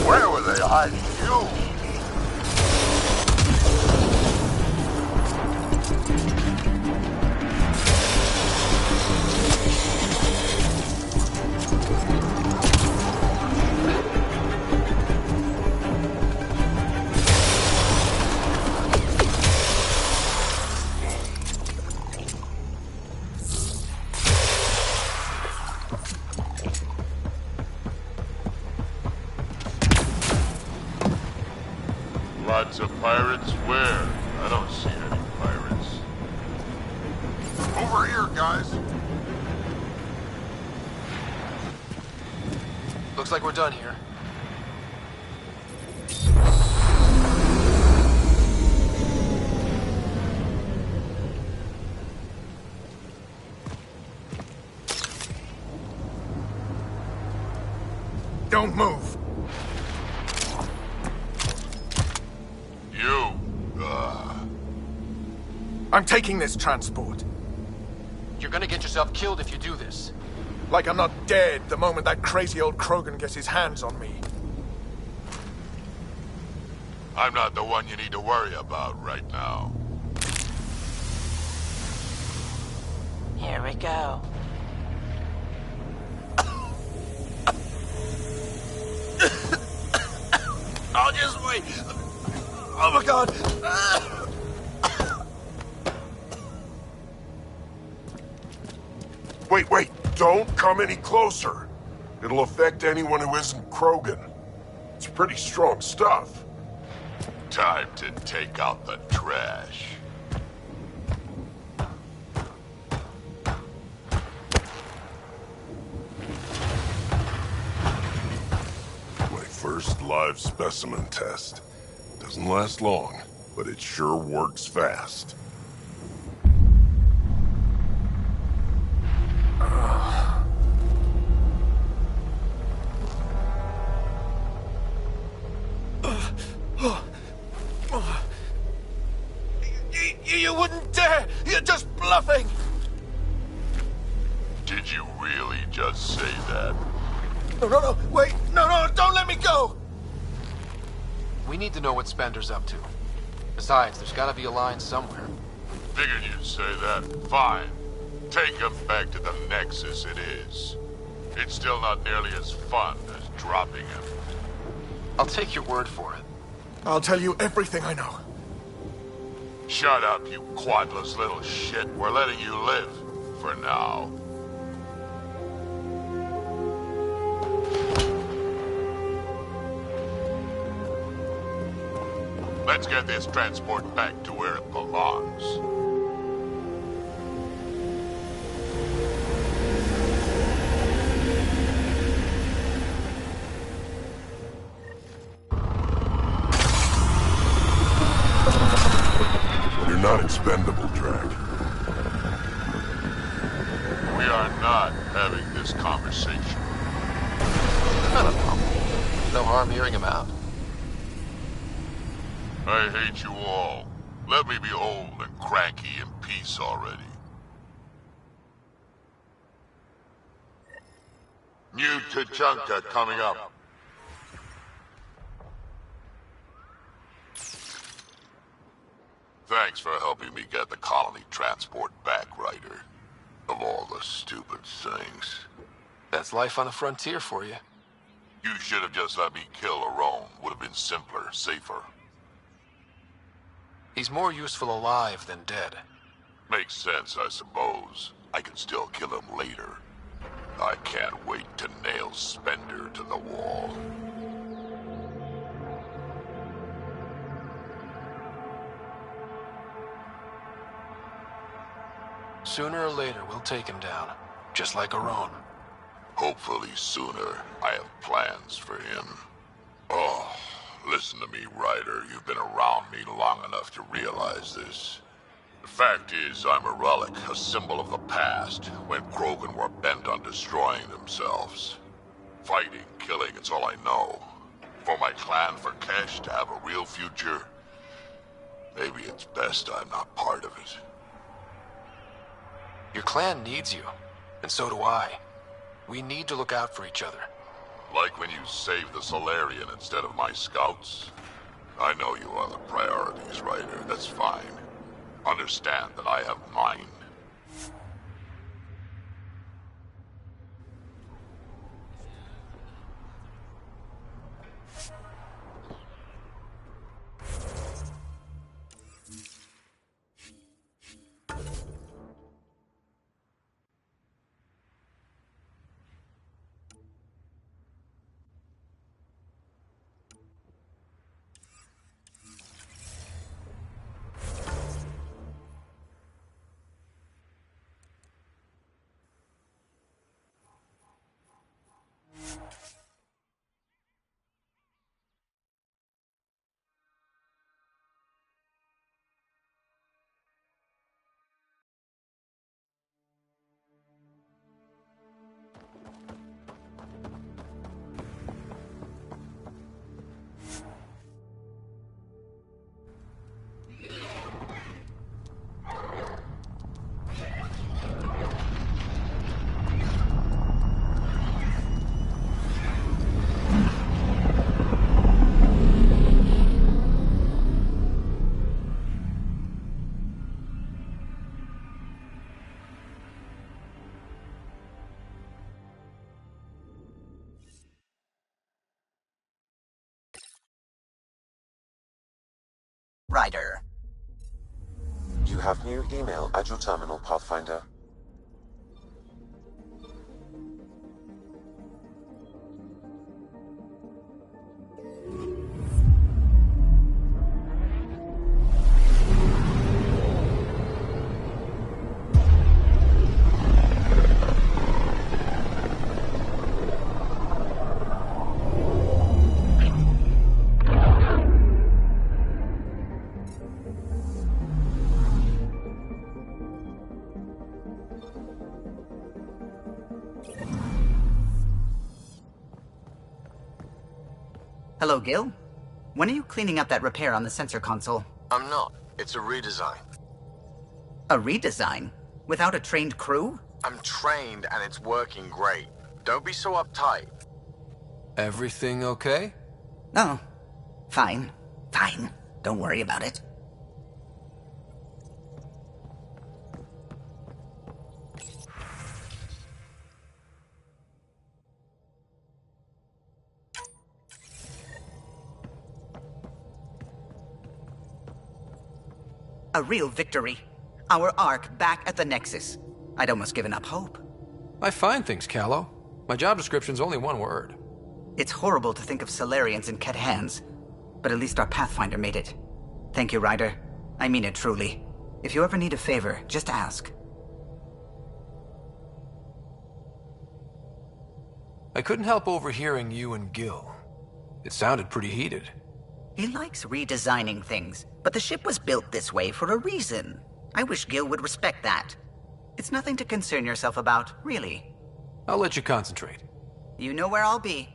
Where were they hiding you? Lots of pirates? Where? I don't see any pirates. Over here, guys. Looks like we're done here. Don't move. You. I'm taking this transport. You're gonna get yourself killed if you do this. Like I'm not dead the moment that crazy old Krogan gets his hands on me. I'm not the one you need to worry about right now. Here we go. I'll just wait. Oh my god. Wait. Don't come any closer. It'll affect anyone who isn't Krogan. It's pretty strong stuff. Time to take out the trash. My first live specimen test. Doesn't last long, but it sure works fast. You wouldn't dare! You're just bluffing! Did you really just say that? No, wait! No, don't let me go! We need to know what Spender's up to. Besides, there's gotta be a line somewhere. Figured you'd say that. Fine. Take him back to the Nexus it is. It's still not nearly as fun as dropping him. I'll take your word for it. I'll tell you everything I know. Shut up, you quadless little shit. We're letting you live. For now. Let's get this transport back to where it belongs. You're not expendable, Drag. We are not having this conversation. I don't know. No harm hearing him out. I hate you all. Let me be old and cranky in peace already. New Tachanka coming up. Thanks for helping me get the colony transport back, Ryder. Of all the stupid things. That's life on the frontier for you. You should have just let me kill Aron. Would have been simpler, safer. He's more useful alive than dead. Makes sense, I suppose. I can still kill him later. I can't wait to nail Spender to the wall. Sooner or later, we'll take him down. Just like Aron. Hopefully sooner. I have plans for him. Oh, listen to me, Ryder. You've been around me long enough to realize this. The fact is, I'm a relic, a symbol of the past, when Krogan were bent on destroying themselves. Fighting, killing, it's all I know. For my clan, for Kesh to have a real future, maybe it's best I'm not part of it. Your clan needs you, and so do I. We need to look out for each other. Like when you saved the Solarian instead of my scouts? I know you are the priorities, Ryder. That's fine. Understand that I have mine. Ryder. You have new email at your terminal, Pathfinder. Hello, Gil. When are you cleaning up that repair on the sensor console? I'm not. It's a redesign. A redesign? Without a trained crew? I'm trained and it's working great. Don't be so uptight. Everything okay? Oh, fine. Fine. Don't worry about it. A real victory. Our Ark back at the Nexus. I'd almost given up hope. I find things, Callow. My job description's only one word. It's horrible to think of Solarians in Ket hands, but at least our Pathfinder made it. Thank you, Ryder. I mean it truly. If you ever need a favor, just ask. I couldn't help overhearing you and Gil. It sounded pretty heated. He likes redesigning things, but the ship was built this way for a reason. I wish Gil would respect that. It's nothing to concern yourself about, really. I'll let you concentrate. You know where I'll be.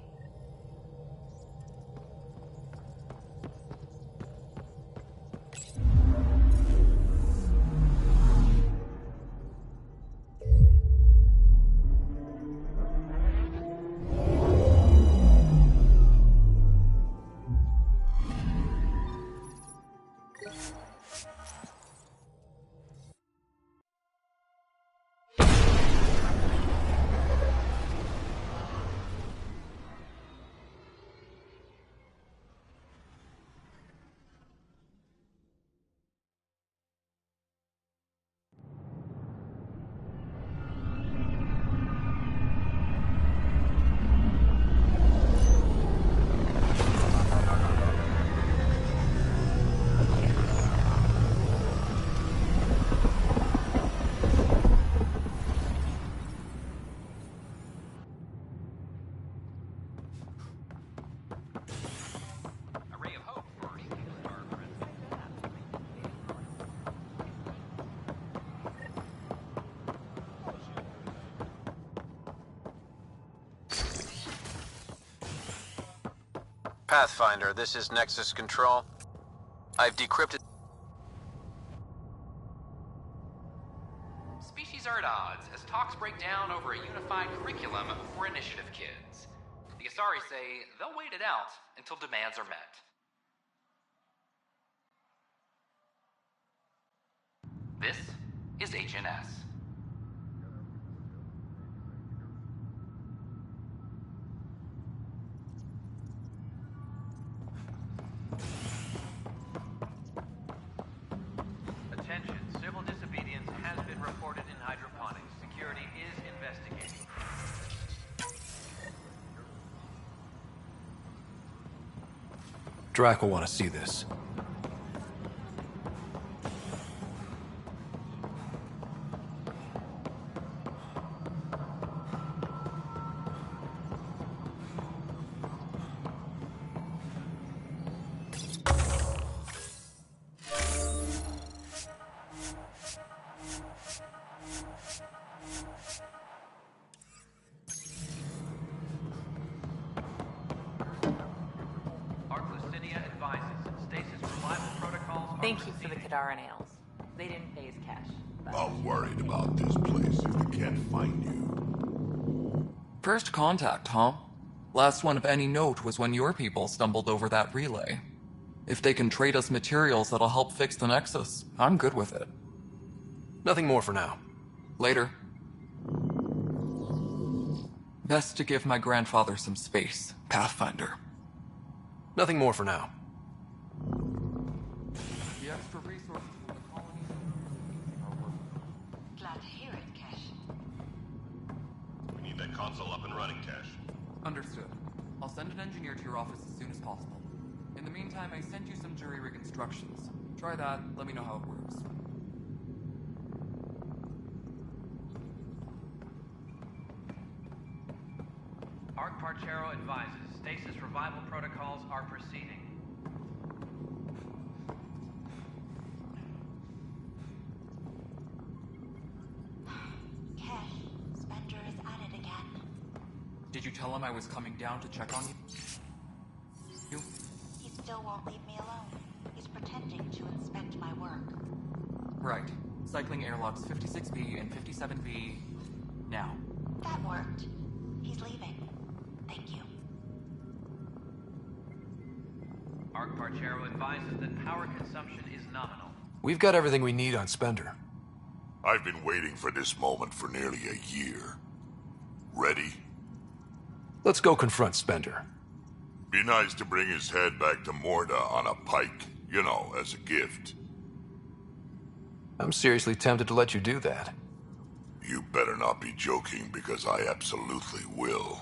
Pathfinder, this is Nexus Control. I've decrypted... Species are at odds as talks break down over a unified curriculum for initiative kids. The Asari say they'll wait it out until demands are met. This is HNS. Attention, civil disobedience has been reported in hydroponics. Security is investigating. Drac will want to see this. Thank you for the Kadara nails. They didn't pay his cash. I'm worried about this place if they can't find you. First contact, huh? Last one of any note was when your people stumbled over that relay. If they can trade us materials that'll help fix the Nexus, I'm good with it. Nothing more for now. Later. Best to give my grandfather some space, Pathfinder. Nothing more for now. The extra resources for the colony are worth. Glad to hear it, Cash. We need that console up and running, Cash. Understood. I'll send an engineer to your office as soon as possible. In the meantime, I sent you some jury rig instructions. Try that, let me know how it works. Arc Parchero advises stasis revival protocols are proceeding. Cash, Spender is at it again. Did you tell him I was coming down to check on you? He still won't leave me alone. He's pretending to inspect my work. Right. Cycling airlocks 56B and 57B... now. That worked. He's leaving. Thank you. Arc Parchero advises that power consumption is nominal. We've got everything we need on Spender. I've been waiting for this moment for nearly a year. Ready? Let's go confront Spender. Be nice to bring his head back to Morda on a pike, you know, as a gift. I'm seriously tempted to let you do that. You better not be joking, because I absolutely will.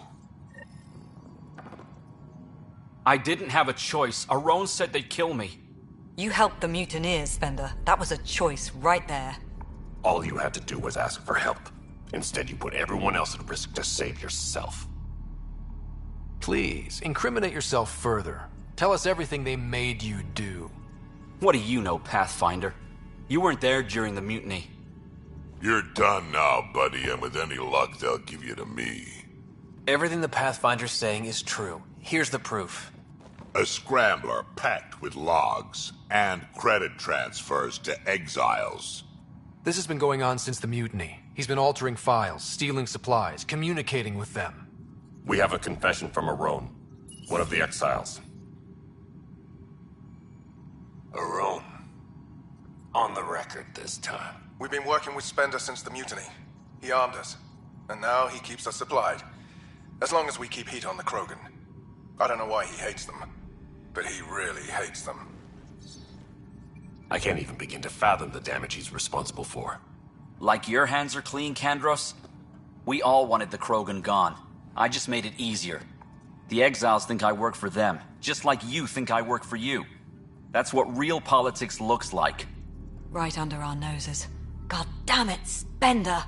I didn't have a choice. Aron said they'd kill me. You helped the mutineers, Spender. That was a choice right there. All you had to do was ask for help. Instead, you put everyone else at risk to save yourself. Please, incriminate yourself further. Tell us everything they made you do. What do you know, Pathfinder? You weren't there during the mutiny. You're done now, buddy, and with any luck, they'll give you to me. Everything the Pathfinder's saying is true. Here's the proof. A scrambler packed with logs and credit transfers to exiles. This has been going on since the mutiny. He's been altering files, stealing supplies, communicating with them. We have a confession from Aron, one of the exiles. Aron, On the record this time. We've been working with Spender since the mutiny. He armed us, and now he keeps us supplied. As long as we keep heat on the Krogan. I don't know why he hates them, but he really hates them. I can't even begin to fathom the damage he's responsible for. Like your hands are clean, Kandros? We all wanted the Krogan gone. I just made it easier. The exiles think I work for them, just like you think I work for you. That's what real politics looks like. Right under our noses. God damn it, Spender!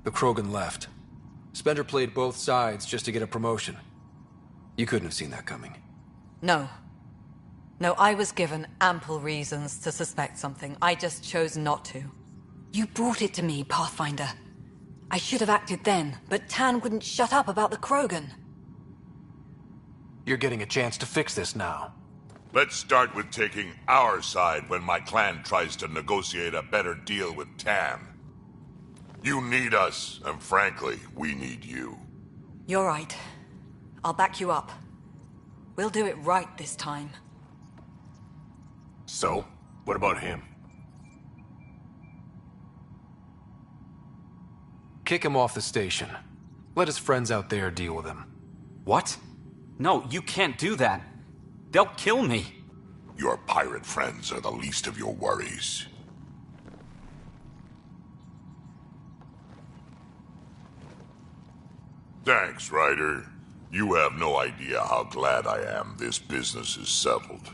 The Krogan left. Spender played both sides just to get a promotion. You couldn't have seen that coming. No. No, I was given ample reasons to suspect something. I just chose not to. You brought it to me, Pathfinder. I should have acted then, but Tan wouldn't shut up about the Krogan. You're getting a chance to fix this now. Let's start with taking our side when my clan tries to negotiate a better deal with Tan. You need us, and frankly, we need you. You're right. I'll back you up. We'll do it right this time. So, what about him? Kick him off the station. Let his friends out there deal with him. What? No, you can't do that. They'll kill me. Your pirate friends are the least of your worries. Thanks, Ryder. You have no idea how glad I am this business is settled.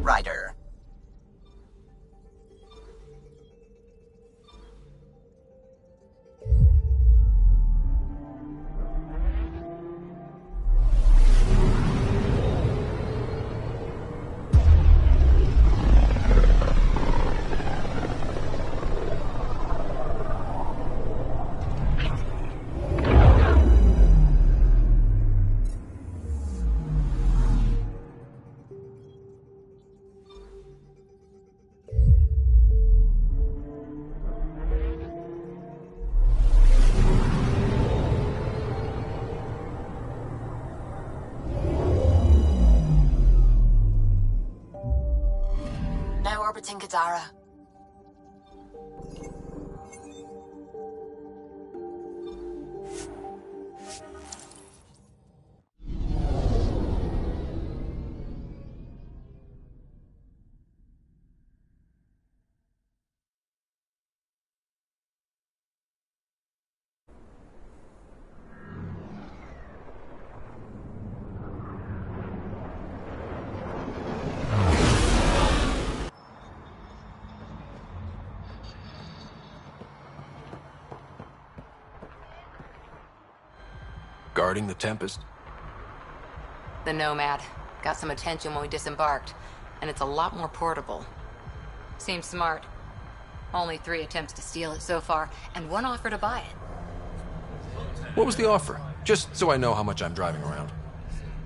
Ryder. Now orbiting Kadara. Guarding the Tempest? The Nomad. Got some attention when we disembarked, and it's a lot more portable. Seems smart. Only 3 attempts to steal it so far, and 1 offer to buy it. What was the offer? Just so I know how much I'm driving around.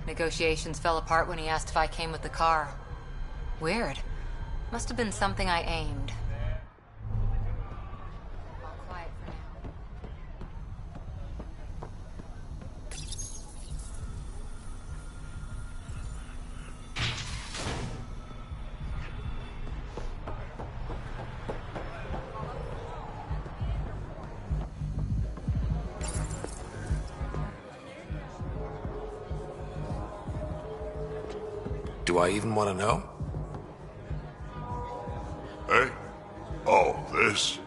Negotiations fell apart when he asked if I came with the car. Weird. Must have been something I aimed. All quiet for now. Do I even want to know? Hey? Oh, this?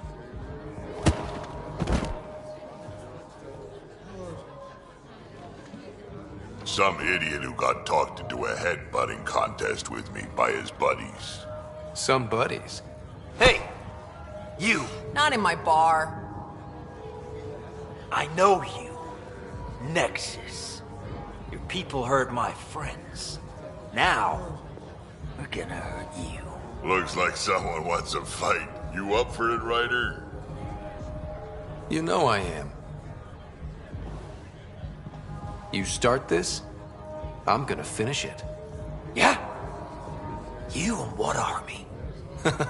Some idiot who got talked into a headbutting contest with me by his buddies. Some buddies? Hey! You! Not in my bar. I know you. Nexus. Your people hurt my friends. Now, we're gonna hurt you. Looks like someone wants a fight. You up for it, Ryder? You know I am. You start this, I'm gonna finish it. Yeah? You and what army?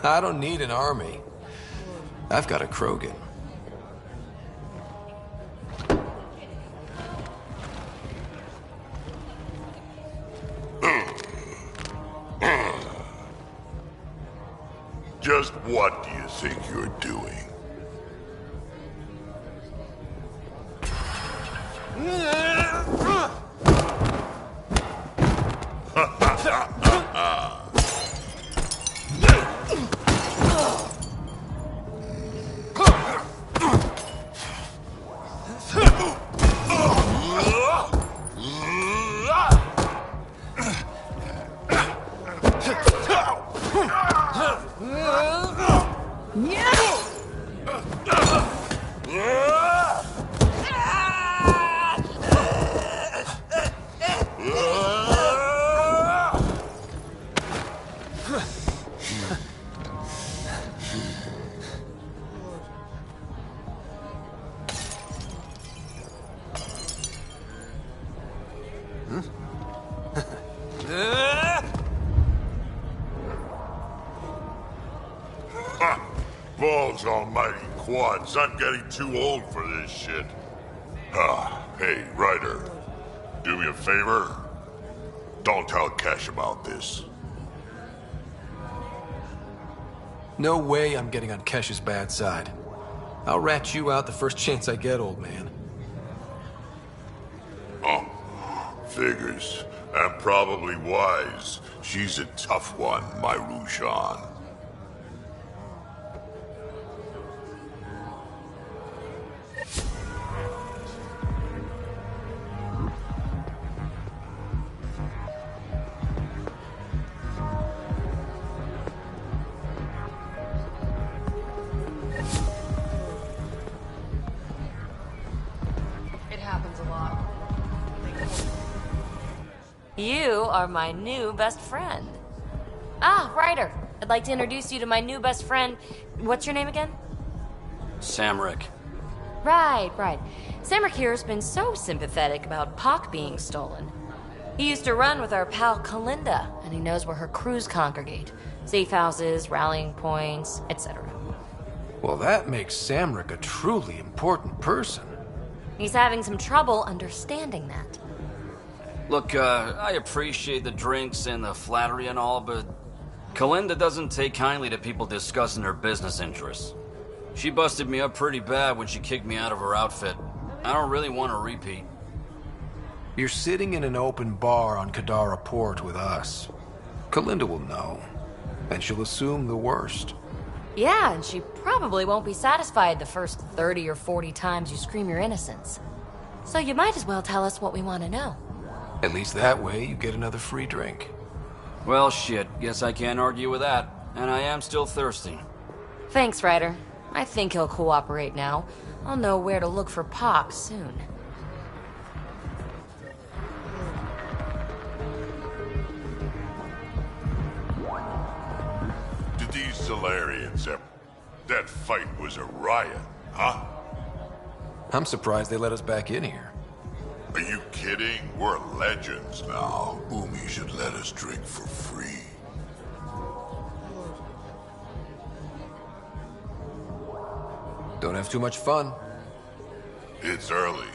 I don't need an army. I've got a Krogan. Just what do you think you're doing? Balls almighty quads, I'm getting too old for this shit. Hey, Ryder. Do me a favor? Don't tell Cash about this. No way I'm getting on Kesh's bad side. I'll rat you out the first chance I get, old man. Oh, figures. And probably wise. She's a tough one, my Rushan. It happens a lot. You are my new best friend. Ah, Ryder. I'd like to introduce you to my new best friend. What's your name again? Samric. Right. Samric here has been so sympathetic about Pock being stolen. He used to run with our pal Kalinda, and he knows where her crews congregate. Safe houses, rallying points, etc. Well, that makes Samric a truly important person. He's having some trouble understanding that. Look, I appreciate the drinks and the flattery and all, but Kalinda doesn't take kindly to people discussing her business interests. She busted me up pretty bad when she kicked me out of her outfit. I don't really want to repeat. You're sitting in an open bar on Kadara Port with us. Kalinda will know, and she'll assume the worst. Yeah, and she probably won't be satisfied the first 30 or 40 times you scream your innocence. So you might as well tell us what we want to know. At least that way you get another free drink. Well, shit. Guess I can't argue with that. And I am still thirsty. Thanks, Ryder. I think he'll cooperate now. I'll know where to look for Pock soon. Solarians, that fight was a riot, huh? I'm surprised they let us back in here. Are you kidding? We're legends now. Umi should let us drink for free. Don't have too much fun. It's early.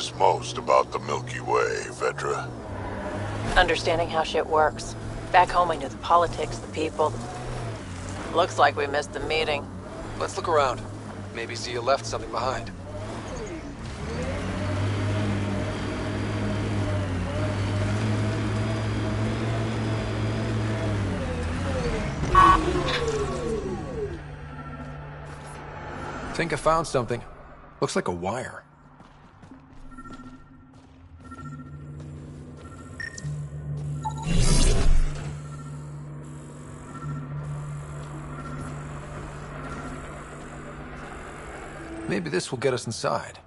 miss most about the Milky Way, Vedra? Understanding how shit works. Back home I knew the politics, the people. Looks like we missed the meeting. Let's look around. Maybe Zia left something behind. Think I found something. Looks like a wire. Maybe this will get us inside.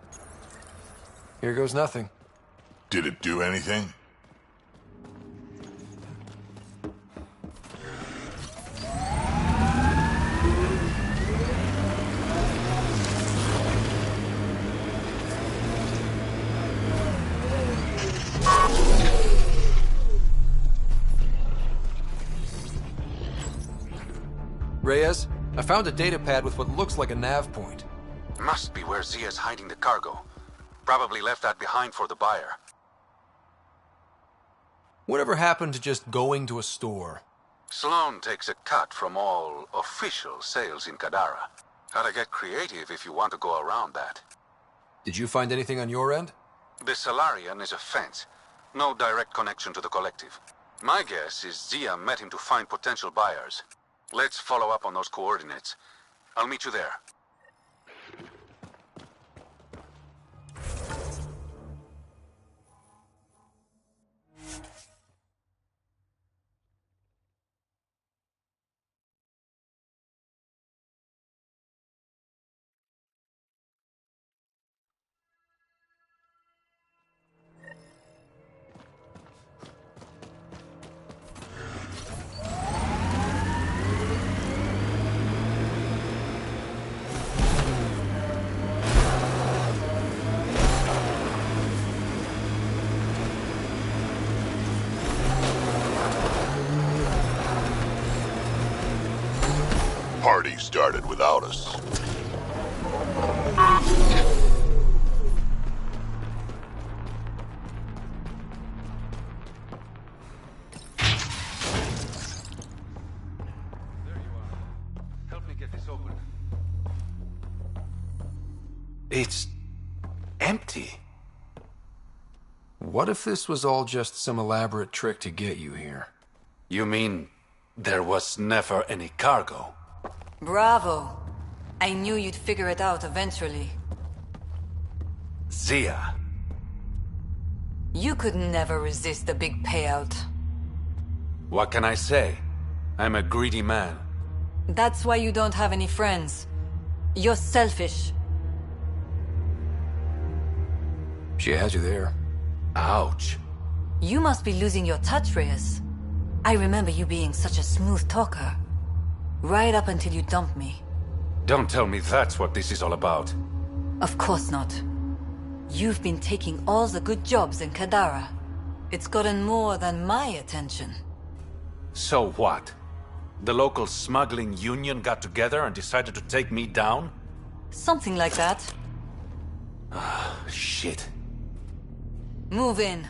Here goes nothing. Did it do anything? Reyes, I found a data pad with what looks like a nav point. Must be where Zia's hiding the cargo. Probably left that behind for the buyer. Whatever happened to just going to a store? Sloan takes a cut from all official sales in Kadara. Gotta get creative if you want to go around that. Did you find anything on your end? The Salarian is a fence. No direct connection to the collective. My guess is Zia met him to find potential buyers. Let's follow up on those coordinates. I'll meet you there. Party started without us. Help me get this open. It's empty. What if this was all just some elaborate trick to get you here? You mean there was never any cargo? Bravo. I knew you'd figure it out eventually. Zia. You could never resist a big payout. What can I say? I'm a greedy man. That's why you don't have any friends. You're selfish. She has you there. Ouch. You must be losing your touch, Reyes. I remember you being such a smooth talker. Right up until you dumped me. Don't tell me that's what this is all about. Of course not. You've been taking all the good jobs in Kadara. It's gotten more than my attention. So what? The local smuggling union got together and decided to take me down? Something like that. Shit. Move in.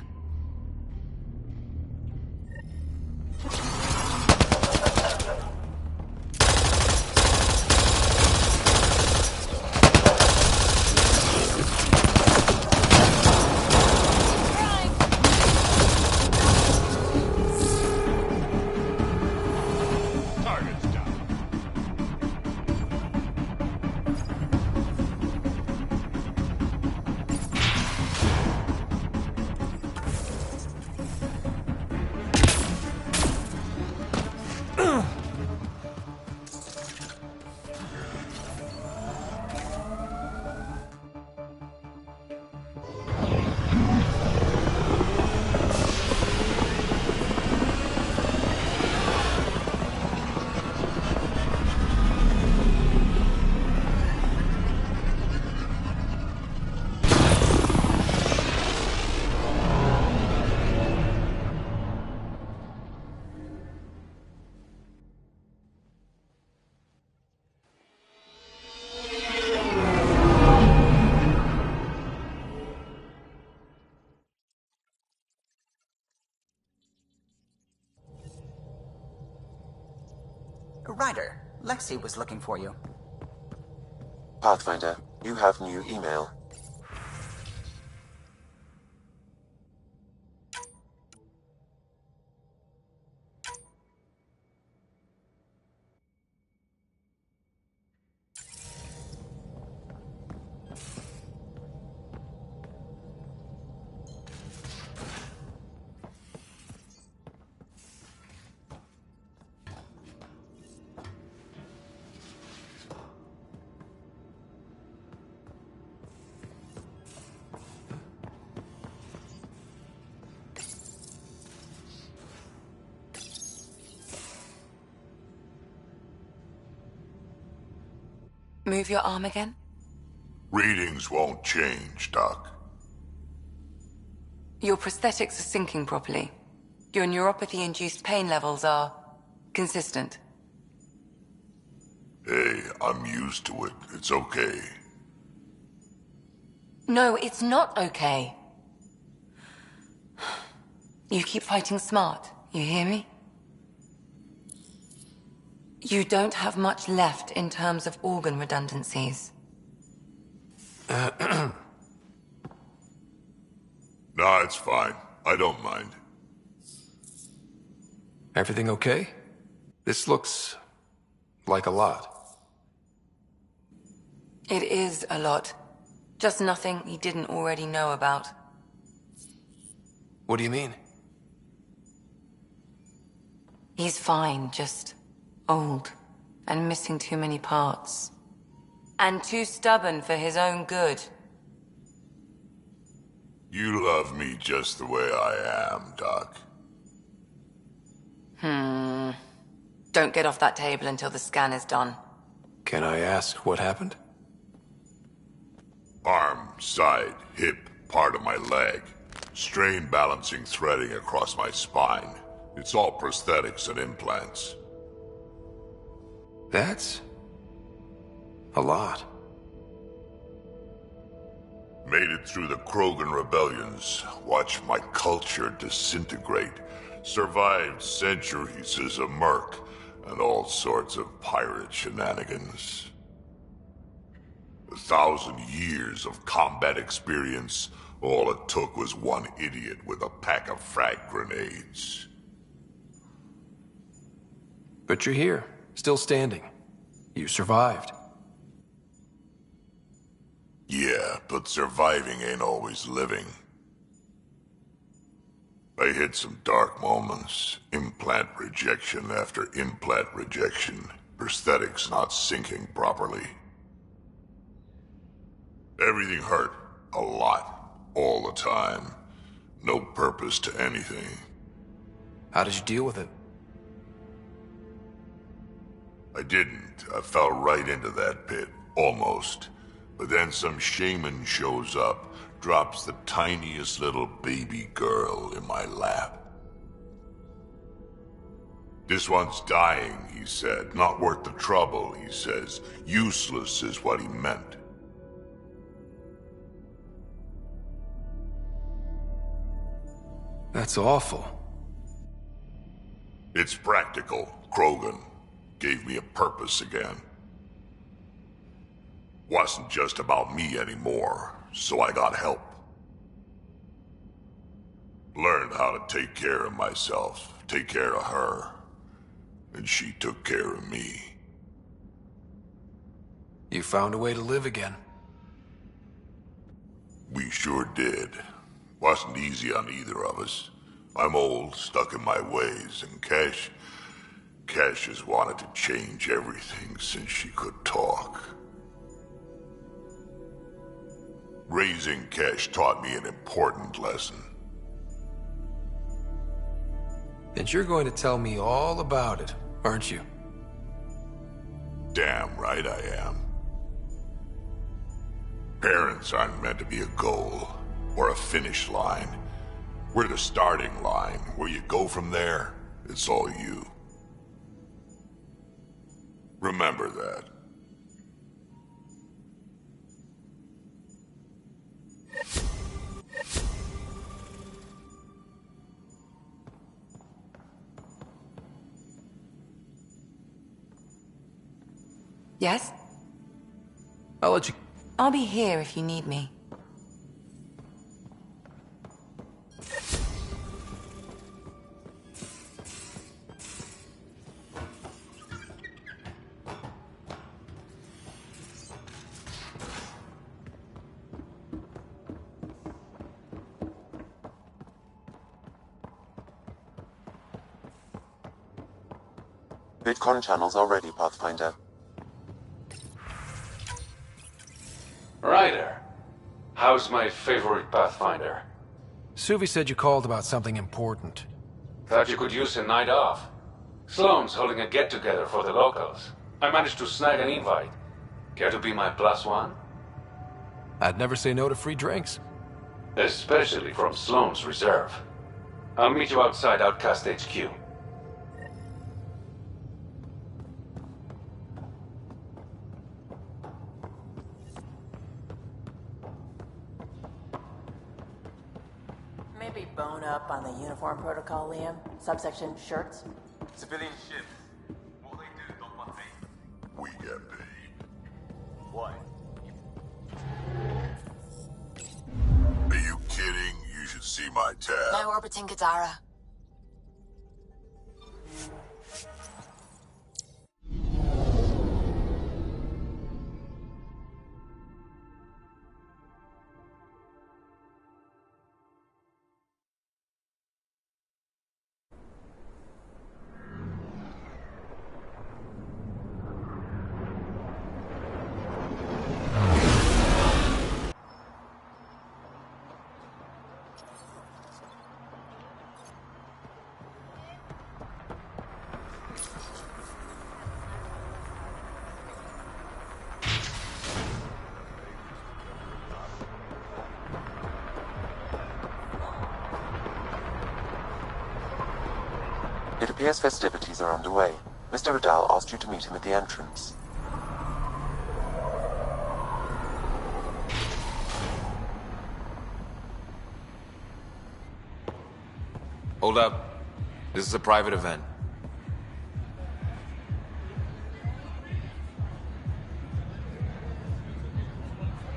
Ryder, Lexi was looking for you. Pathfinder, you have new email. Move your arm again? Readings won't change, Doc. Your prosthetics are syncing properly. Your neuropathy-induced pain levels are consistent. Hey, I'm used to it. It's okay. No, it's not okay. You keep fighting smart, you hear me? You don't have much left in terms of organ redundancies. Nah, it's fine. I don't mind. Everything okay? This looks like a lot. It is a lot. Just nothing he didn't already know about. What do you mean? He's fine, just old and missing too many parts. And too stubborn for his own good. You love me just the way I am, Doc. Don't get off that table until the scan is done. Can I ask what happened? Arm, side, hip, part of my leg. Strain balancing threading across my spine. It's all prosthetics and implants. That's a lot. Made it through the Krogan rebellions. Watched my culture disintegrate. Survived centuries as a merc and all sorts of pirate shenanigans. 1,000 years of combat experience. All it took was one idiot with a pack of frag grenades. But you're here, still standing. You survived. Yeah, but surviving ain't always living. I hit some dark moments. Implant rejection after implant rejection. Prosthetics not syncing properly. Everything hurt. A lot. All the time. No purpose to anything. How did you deal with it? I didn't. I fell right into that pit. Almost. But then some shaman shows up, drops the tiniest little baby girl in my lap. This one's dying, he said. Not worth the trouble, he says. Useless is what he meant. That's awful. It's practical. Krogan gave me a purpose again. Wasn't just about me anymore, so I got help. Learned how to take care of myself, take care of her. And she took care of me. You found a way to live again. We sure did. Wasn't easy on either of us. I'm old, stuck in my ways, and Cash has wanted to change everything since she could talk. Raising Cash taught me an important lesson. And you're going to tell me all about it, aren't you? Damn right I am. Parents aren't meant to be a goal, or a finish line. We're the starting line. Where you go from there, it's all you. Remember that. Yes? I'll let you... I'll be here if you need me. VidCon channels are ready, Pathfinder. Ryder, how's my favorite Pathfinder? Suvi said you called about something important. Thought you could use a night off. Sloane's holding a get-together for the locals. I managed to snag an invite. Care to be my +1? I'd never say no to free drinks. Especially from Sloane's reserve. I'll meet you outside Outcast HQ. Maybe bone up on the uniform protocol, Liam. Subsection shirts. Civilian ships. What they do don't want paid. We get paid. Why? Are you kidding? You should see my tab. No orbiting Gadara. It appears festivities are underway. Mr. Vidal asked you to meet him at the entrance. Hold up. This is a private event.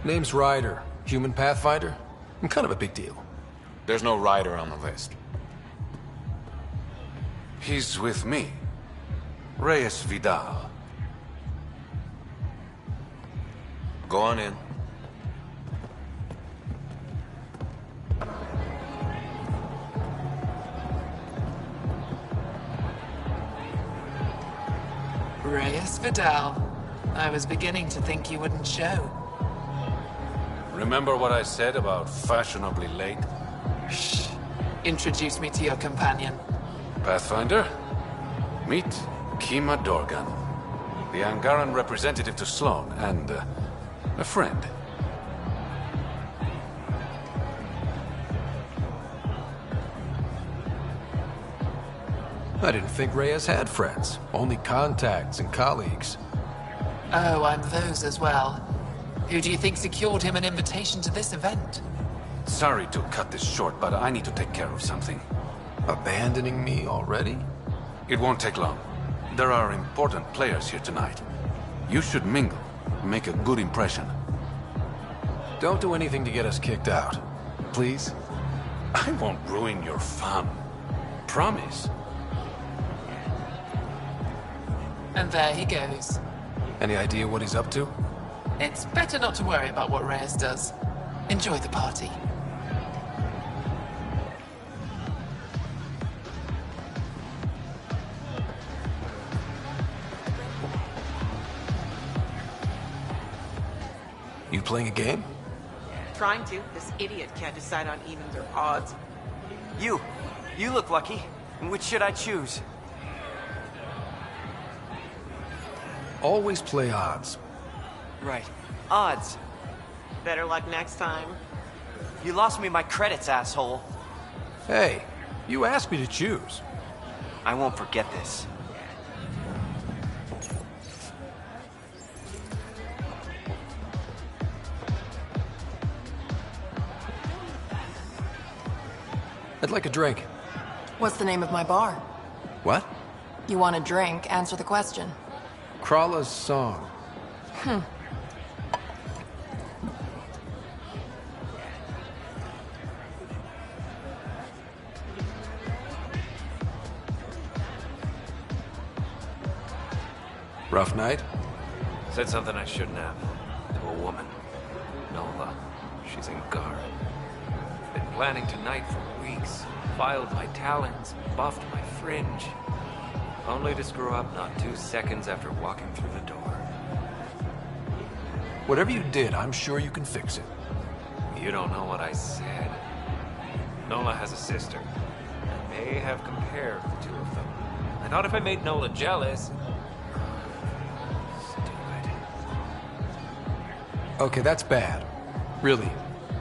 Name's Ryder. Human Pathfinder? I'm kind of a big deal. There's no rider on the list. He's with me. Reyes Vidal. Go on in. Reyes Vidal. I was beginning to think you wouldn't show. Remember what I said about fashionably late? Shh. Introduce me to your companion. Pathfinder, meet Kima Dorgan, the Angaran representative to Sloane, and a friend. I didn't think Reyes had friends. Only contacts and colleagues. Oh, I'm those as well. Who do you think secured him an invitation to this event? Sorry to cut this short, but I need to take care of something. Abandoning me already? It won't take long. There are important players here tonight. You should mingle, make a good impression. Don't do anything to get us kicked out. Please? I won't ruin your fun. Promise. And there he goes. Any idea what he's up to? It's better not to worry about what Reyes does. Enjoy the party. You playing a game? Trying to. This idiot can't decide on evens or odds. You look lucky. Which should I choose? Always play odds. Right. Odds. Better luck next time. You lost me my credits, asshole. Hey, you asked me to choose. I won't forget this. I'd like a drink. What's the name of my bar? What? You want a drink, answer the question. Krala's song. Rough night? Said something I shouldn't have. To a woman. Nola. She's in guard. Been planning tonight for weeks. Filed my talons, buffed my fringe. Only to screw up not 2 seconds after walking through the door. Whatever you did, I'm sure you can fix it. You don't know what I said. Nola has a sister. I may have compared the two of them. I thought if I made Nola jealous... Okay, that's bad. Really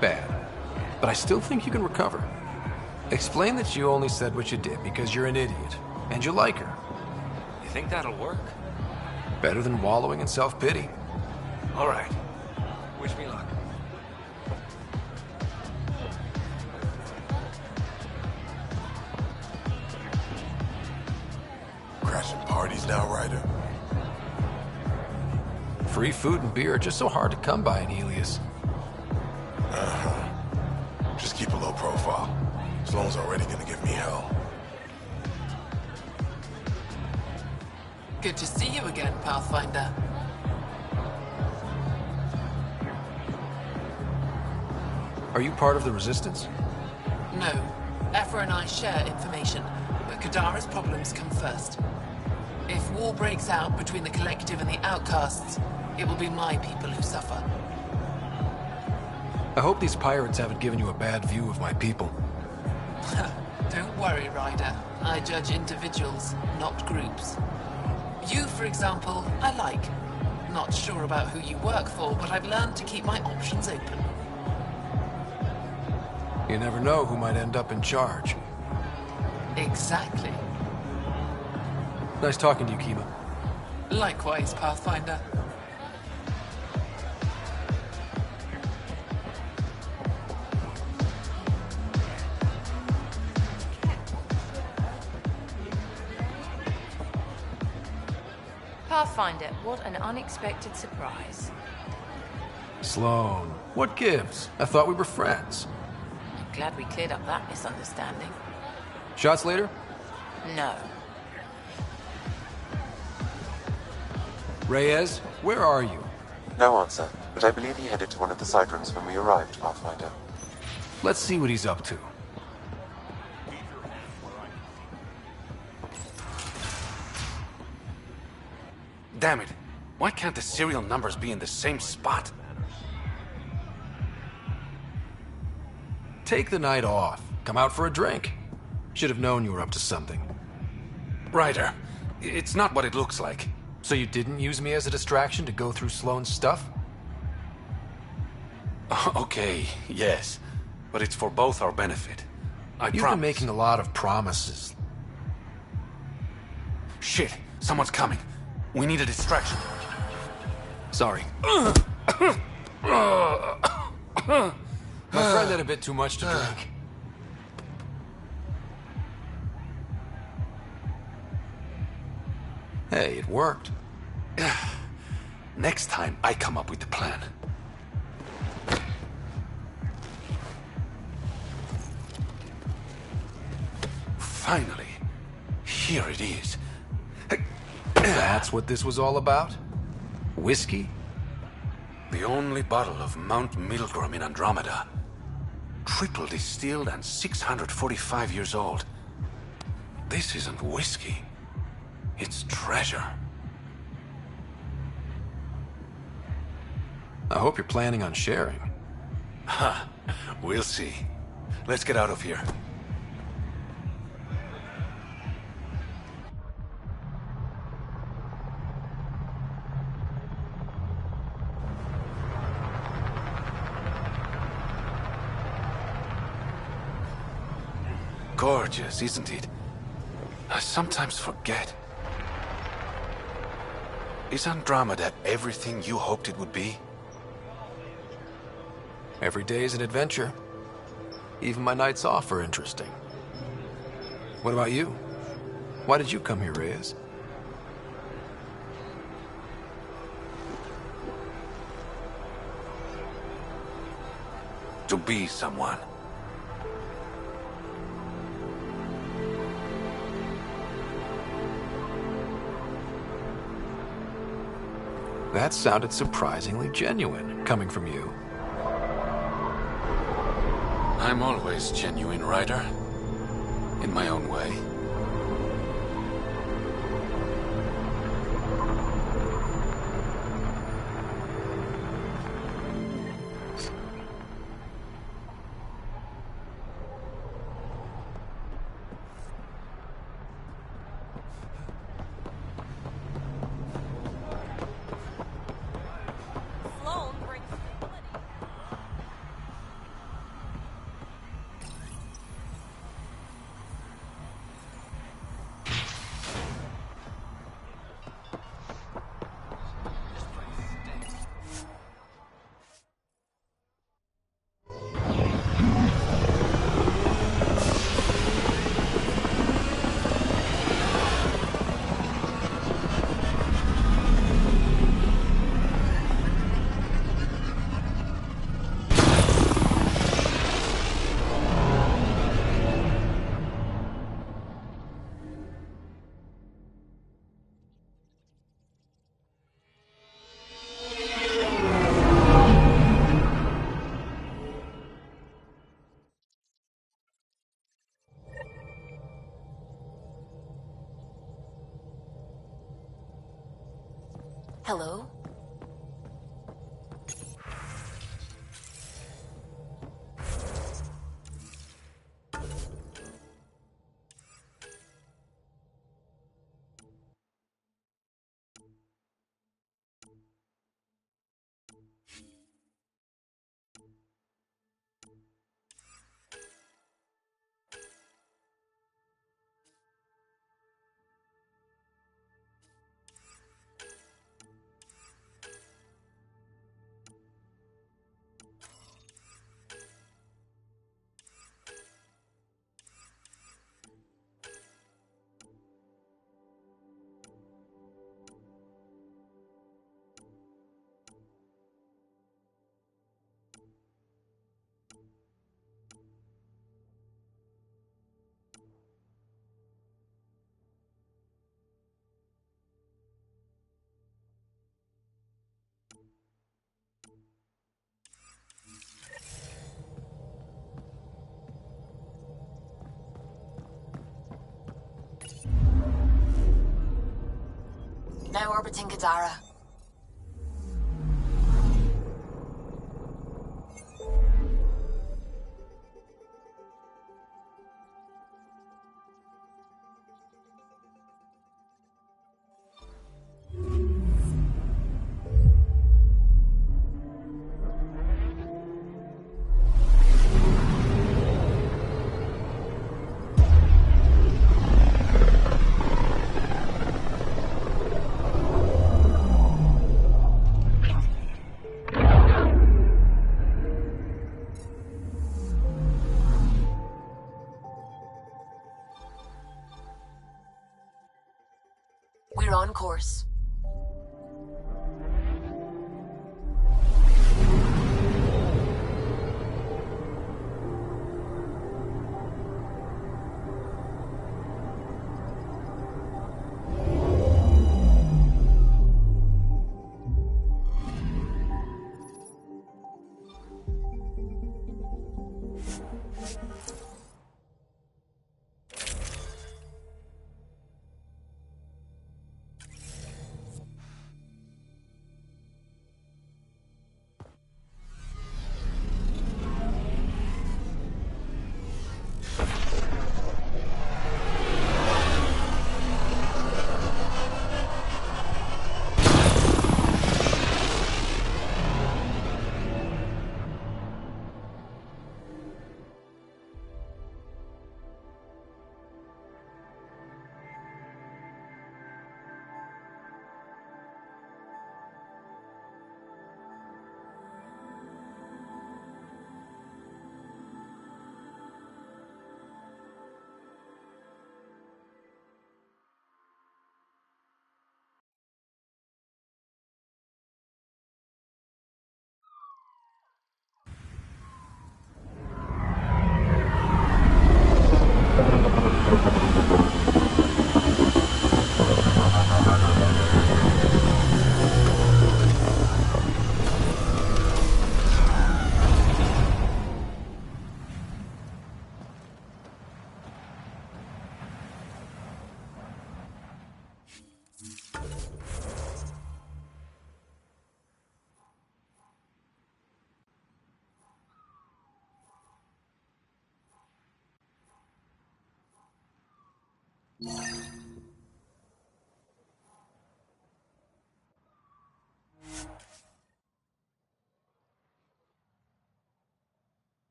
bad. But I still think you can recover. Explain that you only said what you did because you're an idiot, and you like her. You think that'll work? Better than wallowing in self-pity. All right. Wish me luck. Crashing parties now, Ryder? Free food and beer are just so hard to come by in Helios. Uh-huh. Just keep a low profile. Sloane's already gonna give me hell. Good to see you again, Pathfinder. Are you part of the Resistance? No. Ephra and I share information, but Kadara's problems come first. If war breaks out between the Collective and the Outcasts, it will be my people who suffer. I hope these pirates haven't given you a bad view of my people. Don't worry, Ryder. I judge individuals, not groups. You, for example, I like. Not sure about who you work for, but I've learned to keep my options open. You never know who might end up in charge. Exactly. Nice talking to you, Kima. Likewise, Pathfinder. Pathfinder, what an unexpected surprise. Sloane, what gives? I thought we were friends. I'm glad we cleared up that misunderstanding. Shots later? No. Reyes, where are you? No answer, but I believe he headed to one of the side rooms when we arrived, Pathfinder. Let's see what he's up to. Damn it. Why can't the serial numbers be in the same spot? Take the night off. Come out for a drink. Should have known you were up to something. Ryder, it's not what it looks like. So you didn't use me as a distraction to go through Sloane's stuff? Okay, yes. But it's for both our benefit. You've been making a lot of promises. Shit, someone's coming. We need a distraction. Sorry. My friend had a bit too much to drink. Hey, it worked. Next time, I come up with the plan. Finally. Here it is. That's what this was all about? Whiskey? The only bottle of Mount Milgram in Andromeda. Triple distilled and 645 years old. This isn't whiskey. It's treasure. I hope you're planning on sharing. Huh. We'll see. Let's get out of here. Gorgeous, isn't it? I sometimes forget. Is Andromeda everything you hoped it would be? Every day is an adventure. Even my nights off are interesting. What about you? Why did you come here, Reyes? to be someone. That sounded surprisingly genuine, coming from you. I'm always genuine, Ryder. In my own way. Hello? Now orbiting Gadara. We're on course.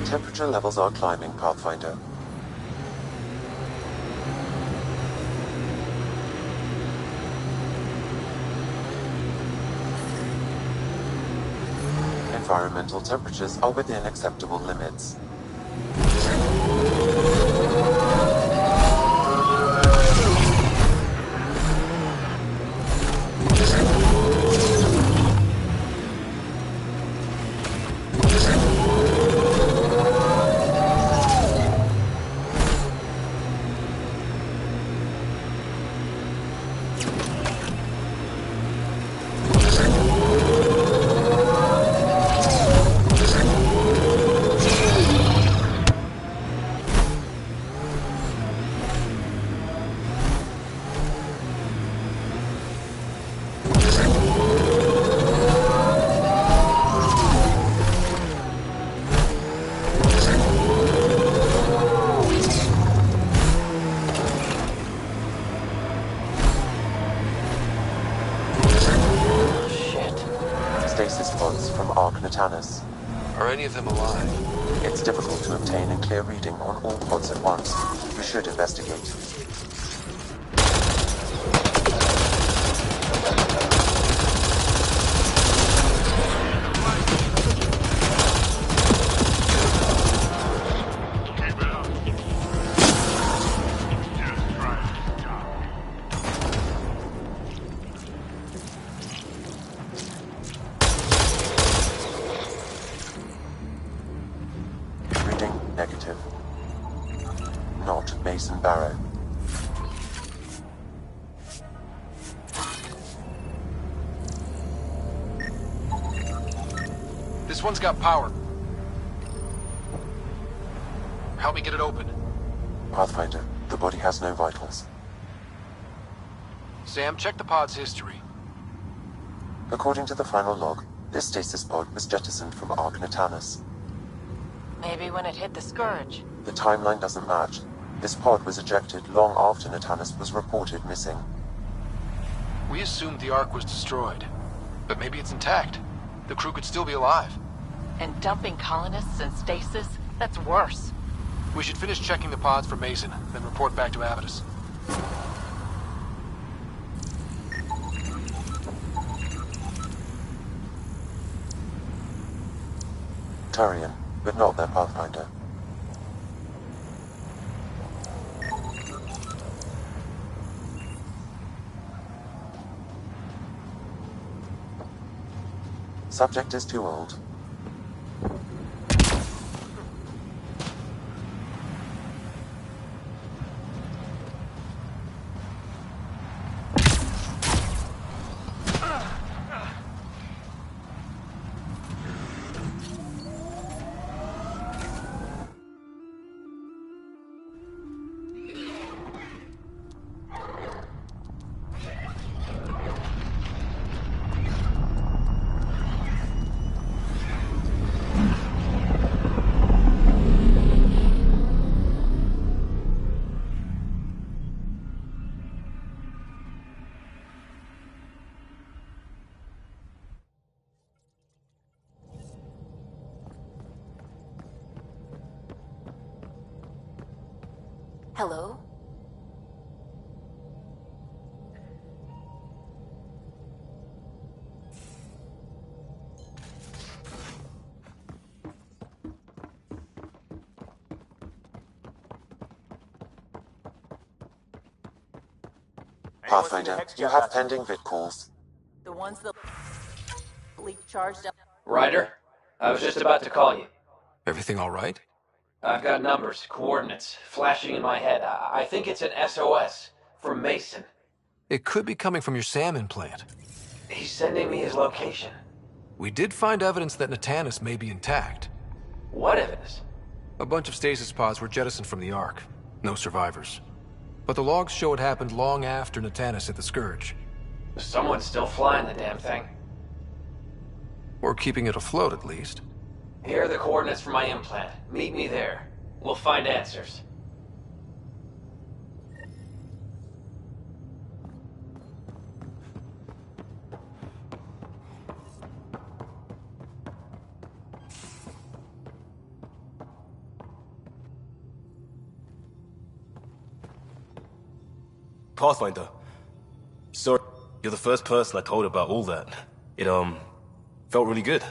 Temperature levels are climbing, Pathfinder. Environmental temperatures are within acceptable limits. Stasis pods from Ark Natanus. Are any of them alive? It's difficult to obtain a clear reading on all pods at once. We should investigate. Negative. Not Mason Barrow. This one's got power. Help me get it open. Pathfinder, the body has no vitals. Sam, check the pod's history. According to the final log, this stasis pod was jettisoned from Ark Natanus. Maybe when it hit the Scourge. The timeline doesn't match. This pod was ejected long after Natanus was reported missing. We assumed the Ark was destroyed, but maybe it's intact. The crew could still be alive. And dumping colonists in stasis? That's worse. We should finish checking the pods for Mason, then report back to Avitus. Turian, but not their Pathfinder. Subject is too old. Hello? Pathfinder, you have pending vid calls. The ones that leaked charged up. Ryder, I was just about to call you. Everything all right? I've got numbers, coordinates, flashing in my head. I think it's an SOS from Mason. It could be coming from your SAM implant. He's sending me his location. We did find evidence that Natanus may be intact. What evidence? A bunch of stasis pods were jettisoned from the Ark. No survivors. But the logs show it happened long after Natanus hit the Scourge. Someone's still flying the damn thing. Or keeping it afloat, at least. Here are the coordinates for my implant. Meet me there. We'll find answers. Pathfinder. Sorry, you're the first person I told about all that. It, felt really good.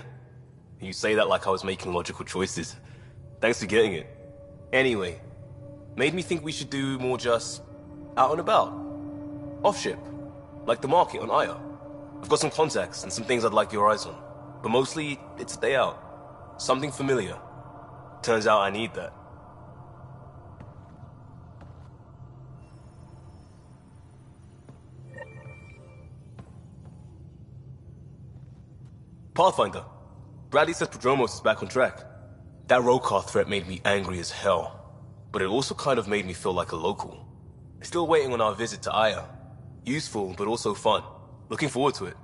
You say that like I was making logical choices. Thanks for getting it. Anyway, made me think we should do more just out and about. Off-ship. Like the market on Aya. I've got some contacts and some things I'd like your eyes on. But mostly, it's a day out. Something familiar. Turns out I need that. Pathfinder. Bradley says Prodromos is back on track. That Rokar threat made me angry as hell. But it also kind of made me feel like a local. Still waiting on our visit to Aya. Useful, but also fun. Looking forward to it.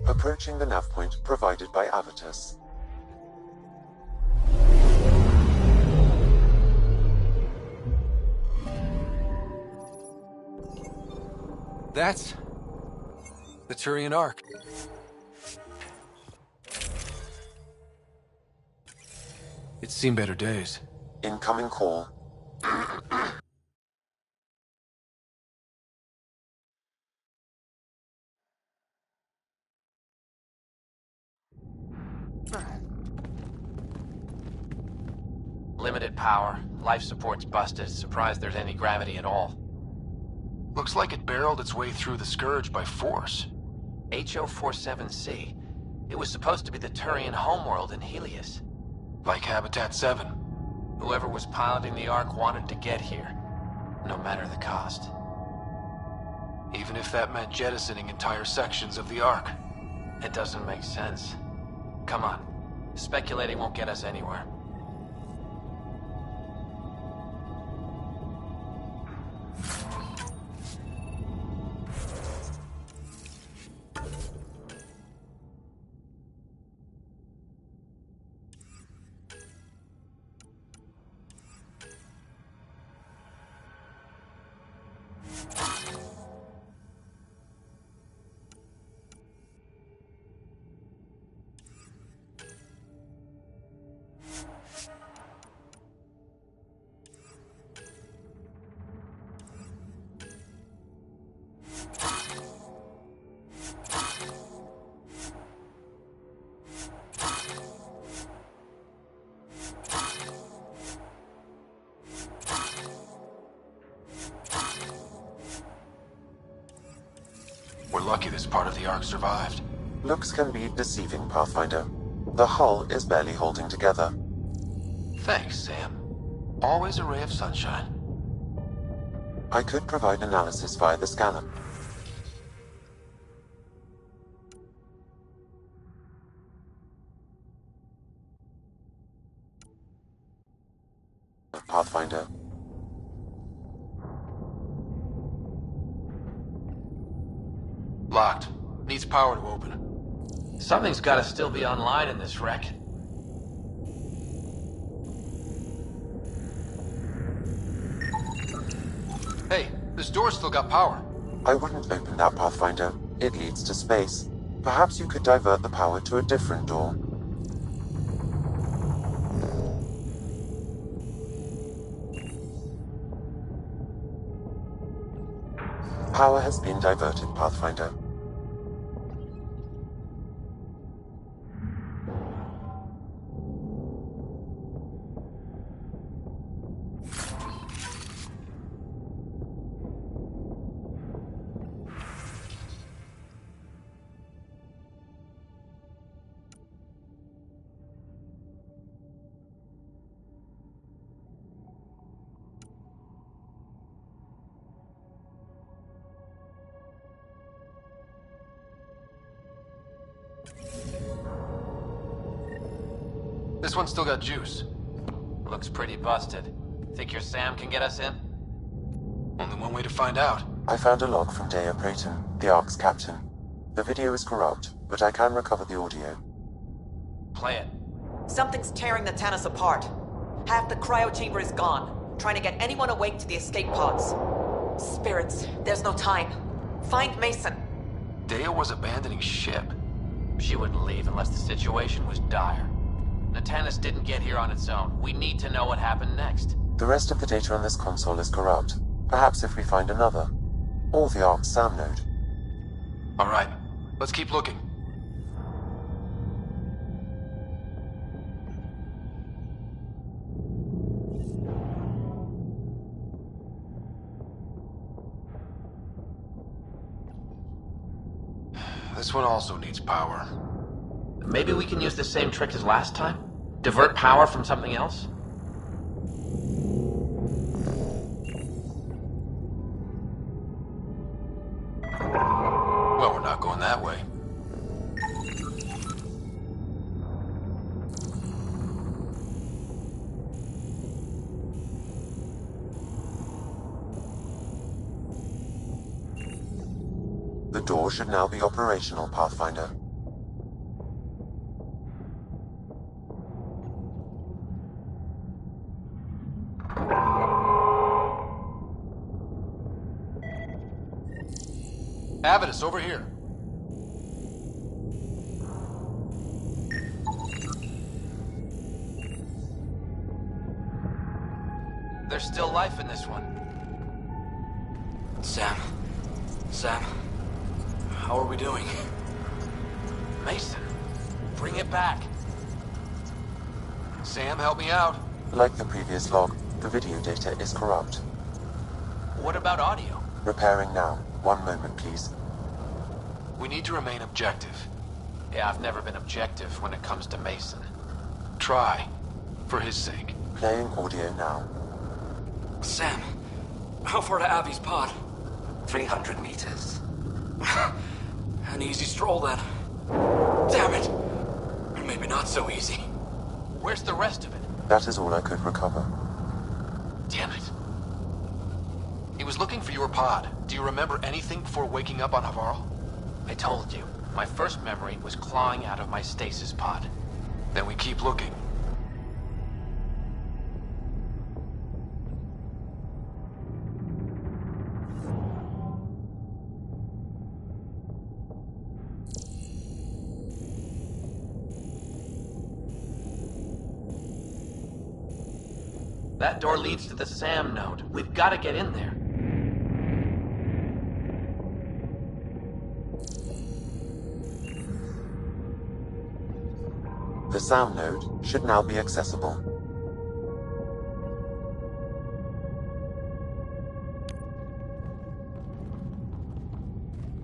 Approaching the nav point provided by Avitus. That's the Turian Ark. It's seen better days. Incoming call. Limited power. Life support's busted. Surprised there's any gravity at all. Looks like it barreled its way through the Scourge by force. HO-47C. It was supposed to be the Turian homeworld in Helios. Like Habitat 7. Whoever was piloting the Ark wanted to get here, no matter the cost. Even if that meant jettisoning entire sections of the Ark. It doesn't make sense. Come on. Speculating won't get us anywhere. We're lucky this part of the Ark survived. Looks can be deceiving, Pathfinder. The hull is barely holding together. Thanks, Sam. Always a ray of sunshine. I could provide analysis via the scanner. Pathfinder. Locked. Needs power to open. Something's gotta still be online in this wreck. Hey, this door's still got power. I wouldn't open that, Pathfinder. It leads to space. Perhaps you could divert the power to a different door. Power has been diverted, Pathfinder. This one's still got juice. Looks pretty busted. Think your Sam can get us in? Only one way to find out. I found a log from Dea Prayton, the Ark's captain. The video is corrupt, but I can recover the audio. Play it. Something's tearing the Tannis apart. Half the cryo chamber is gone, trying to get anyone awake to the escape pods. Spirits, there's no time. Find Mason. Dea was abandoning ship. She wouldn't leave unless the situation was dire. The Tannis didn't get here on its own. We need to know what happened next. The rest of the data on this console is corrupt. Perhaps if we find another. Or the Ark's SAM node. Alright, let's keep looking. This one also needs power. Maybe we can use the same trick as last time? Divert power from something else? Well, we're not going that way. The door should now be operational, Pathfinder. Avitus, over here. There's still life in this one. Sam. How are we doing? Mason, bring it back. Sam, help me out. Like the previous log, the video data is corrupt. What about audio? Repairing now. 1 moment, please. We need to remain objective. Yeah, I've never been objective when it comes to Mason. Try. For his sake. Playing audio now. Sam, how far to Abby's pod? 300 meters. An easy stroll, then. Damn it! Maybe not so easy. Where's the rest of it? That is all I could recover. Damn it. He was looking for your pod. Do you remember anything before waking up on Havarl? I told you. My first memory was clawing out of my stasis pod. Then we keep looking. That door leads to the SAM node. We've got to get in there. The SAM node should now be accessible.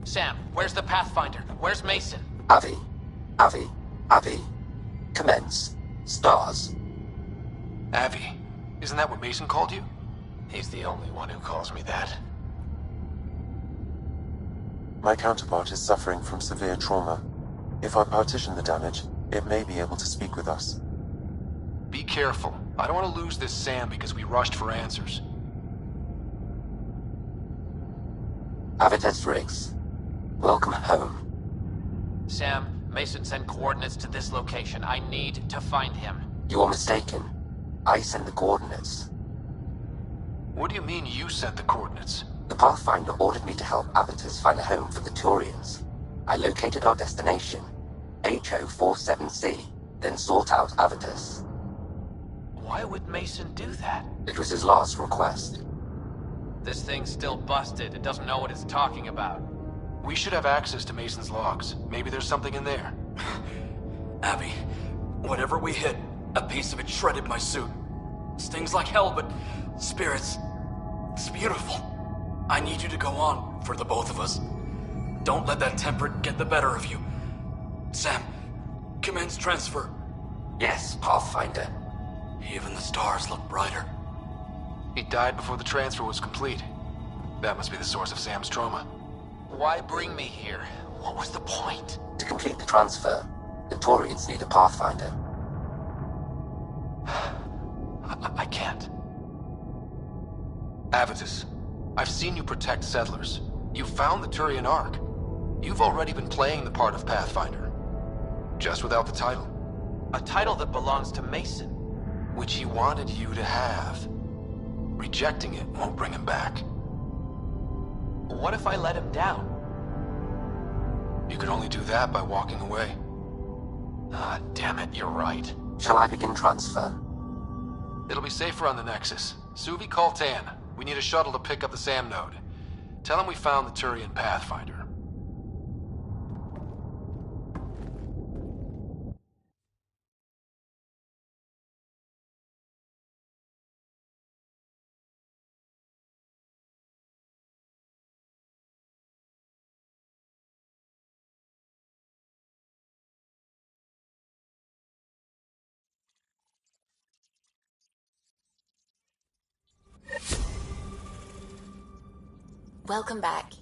Sam, where's the Pathfinder? Where's Mason? Avi. Commence. Stars. Avi. Isn't that what Mason called you? He's the only one who calls me that. My counterpart is suffering from severe trauma. If I partition the damage, it may be able to speak with us. Be careful. I don't want to lose this Sam because we rushed for answers. Avitus Riggs. Welcome home. Sam, Mason sent coordinates to this location. I need to find him. You are mistaken. I sent the coordinates. What do you mean you sent the coordinates? The Pathfinder ordered me to help Avitus find a home for the Turians. I located our destination, HO47C, then sought out Avitus. Why would Mason do that? It was his last request. This thing's still busted. It doesn't know what it's talking about. We should have access to Mason's logs. Maybe there's something in there. Abby, whatever we hit, a piece of it shredded my suit. Stings like hell, but spirits, it's beautiful. I need you to go on, for the both of us. Don't let that temperate get the better of you. Sam, commence transfer. Yes, Pathfinder. Even the stars look brighter. He died before the transfer was complete. That must be the source of Sam's trauma. Why bring me here? What was the point? To complete the transfer, the Turians need a Pathfinder. Avitus, I've seen you protect settlers. You found the Turian Ark. You've already been playing the part of Pathfinder. Just without the title. A title that belongs to Mason. Which he wanted you to have. Rejecting it won't bring him back. What if I let him down? You could only do that by walking away. Ah, damn it, you're right. Shall I begin transfer? It'll be safer on the Nexus. Suvi, call Tan. We need a shuttle to pick up the SAM node. Tell him we found the Turian Pathfinder. Welcome back.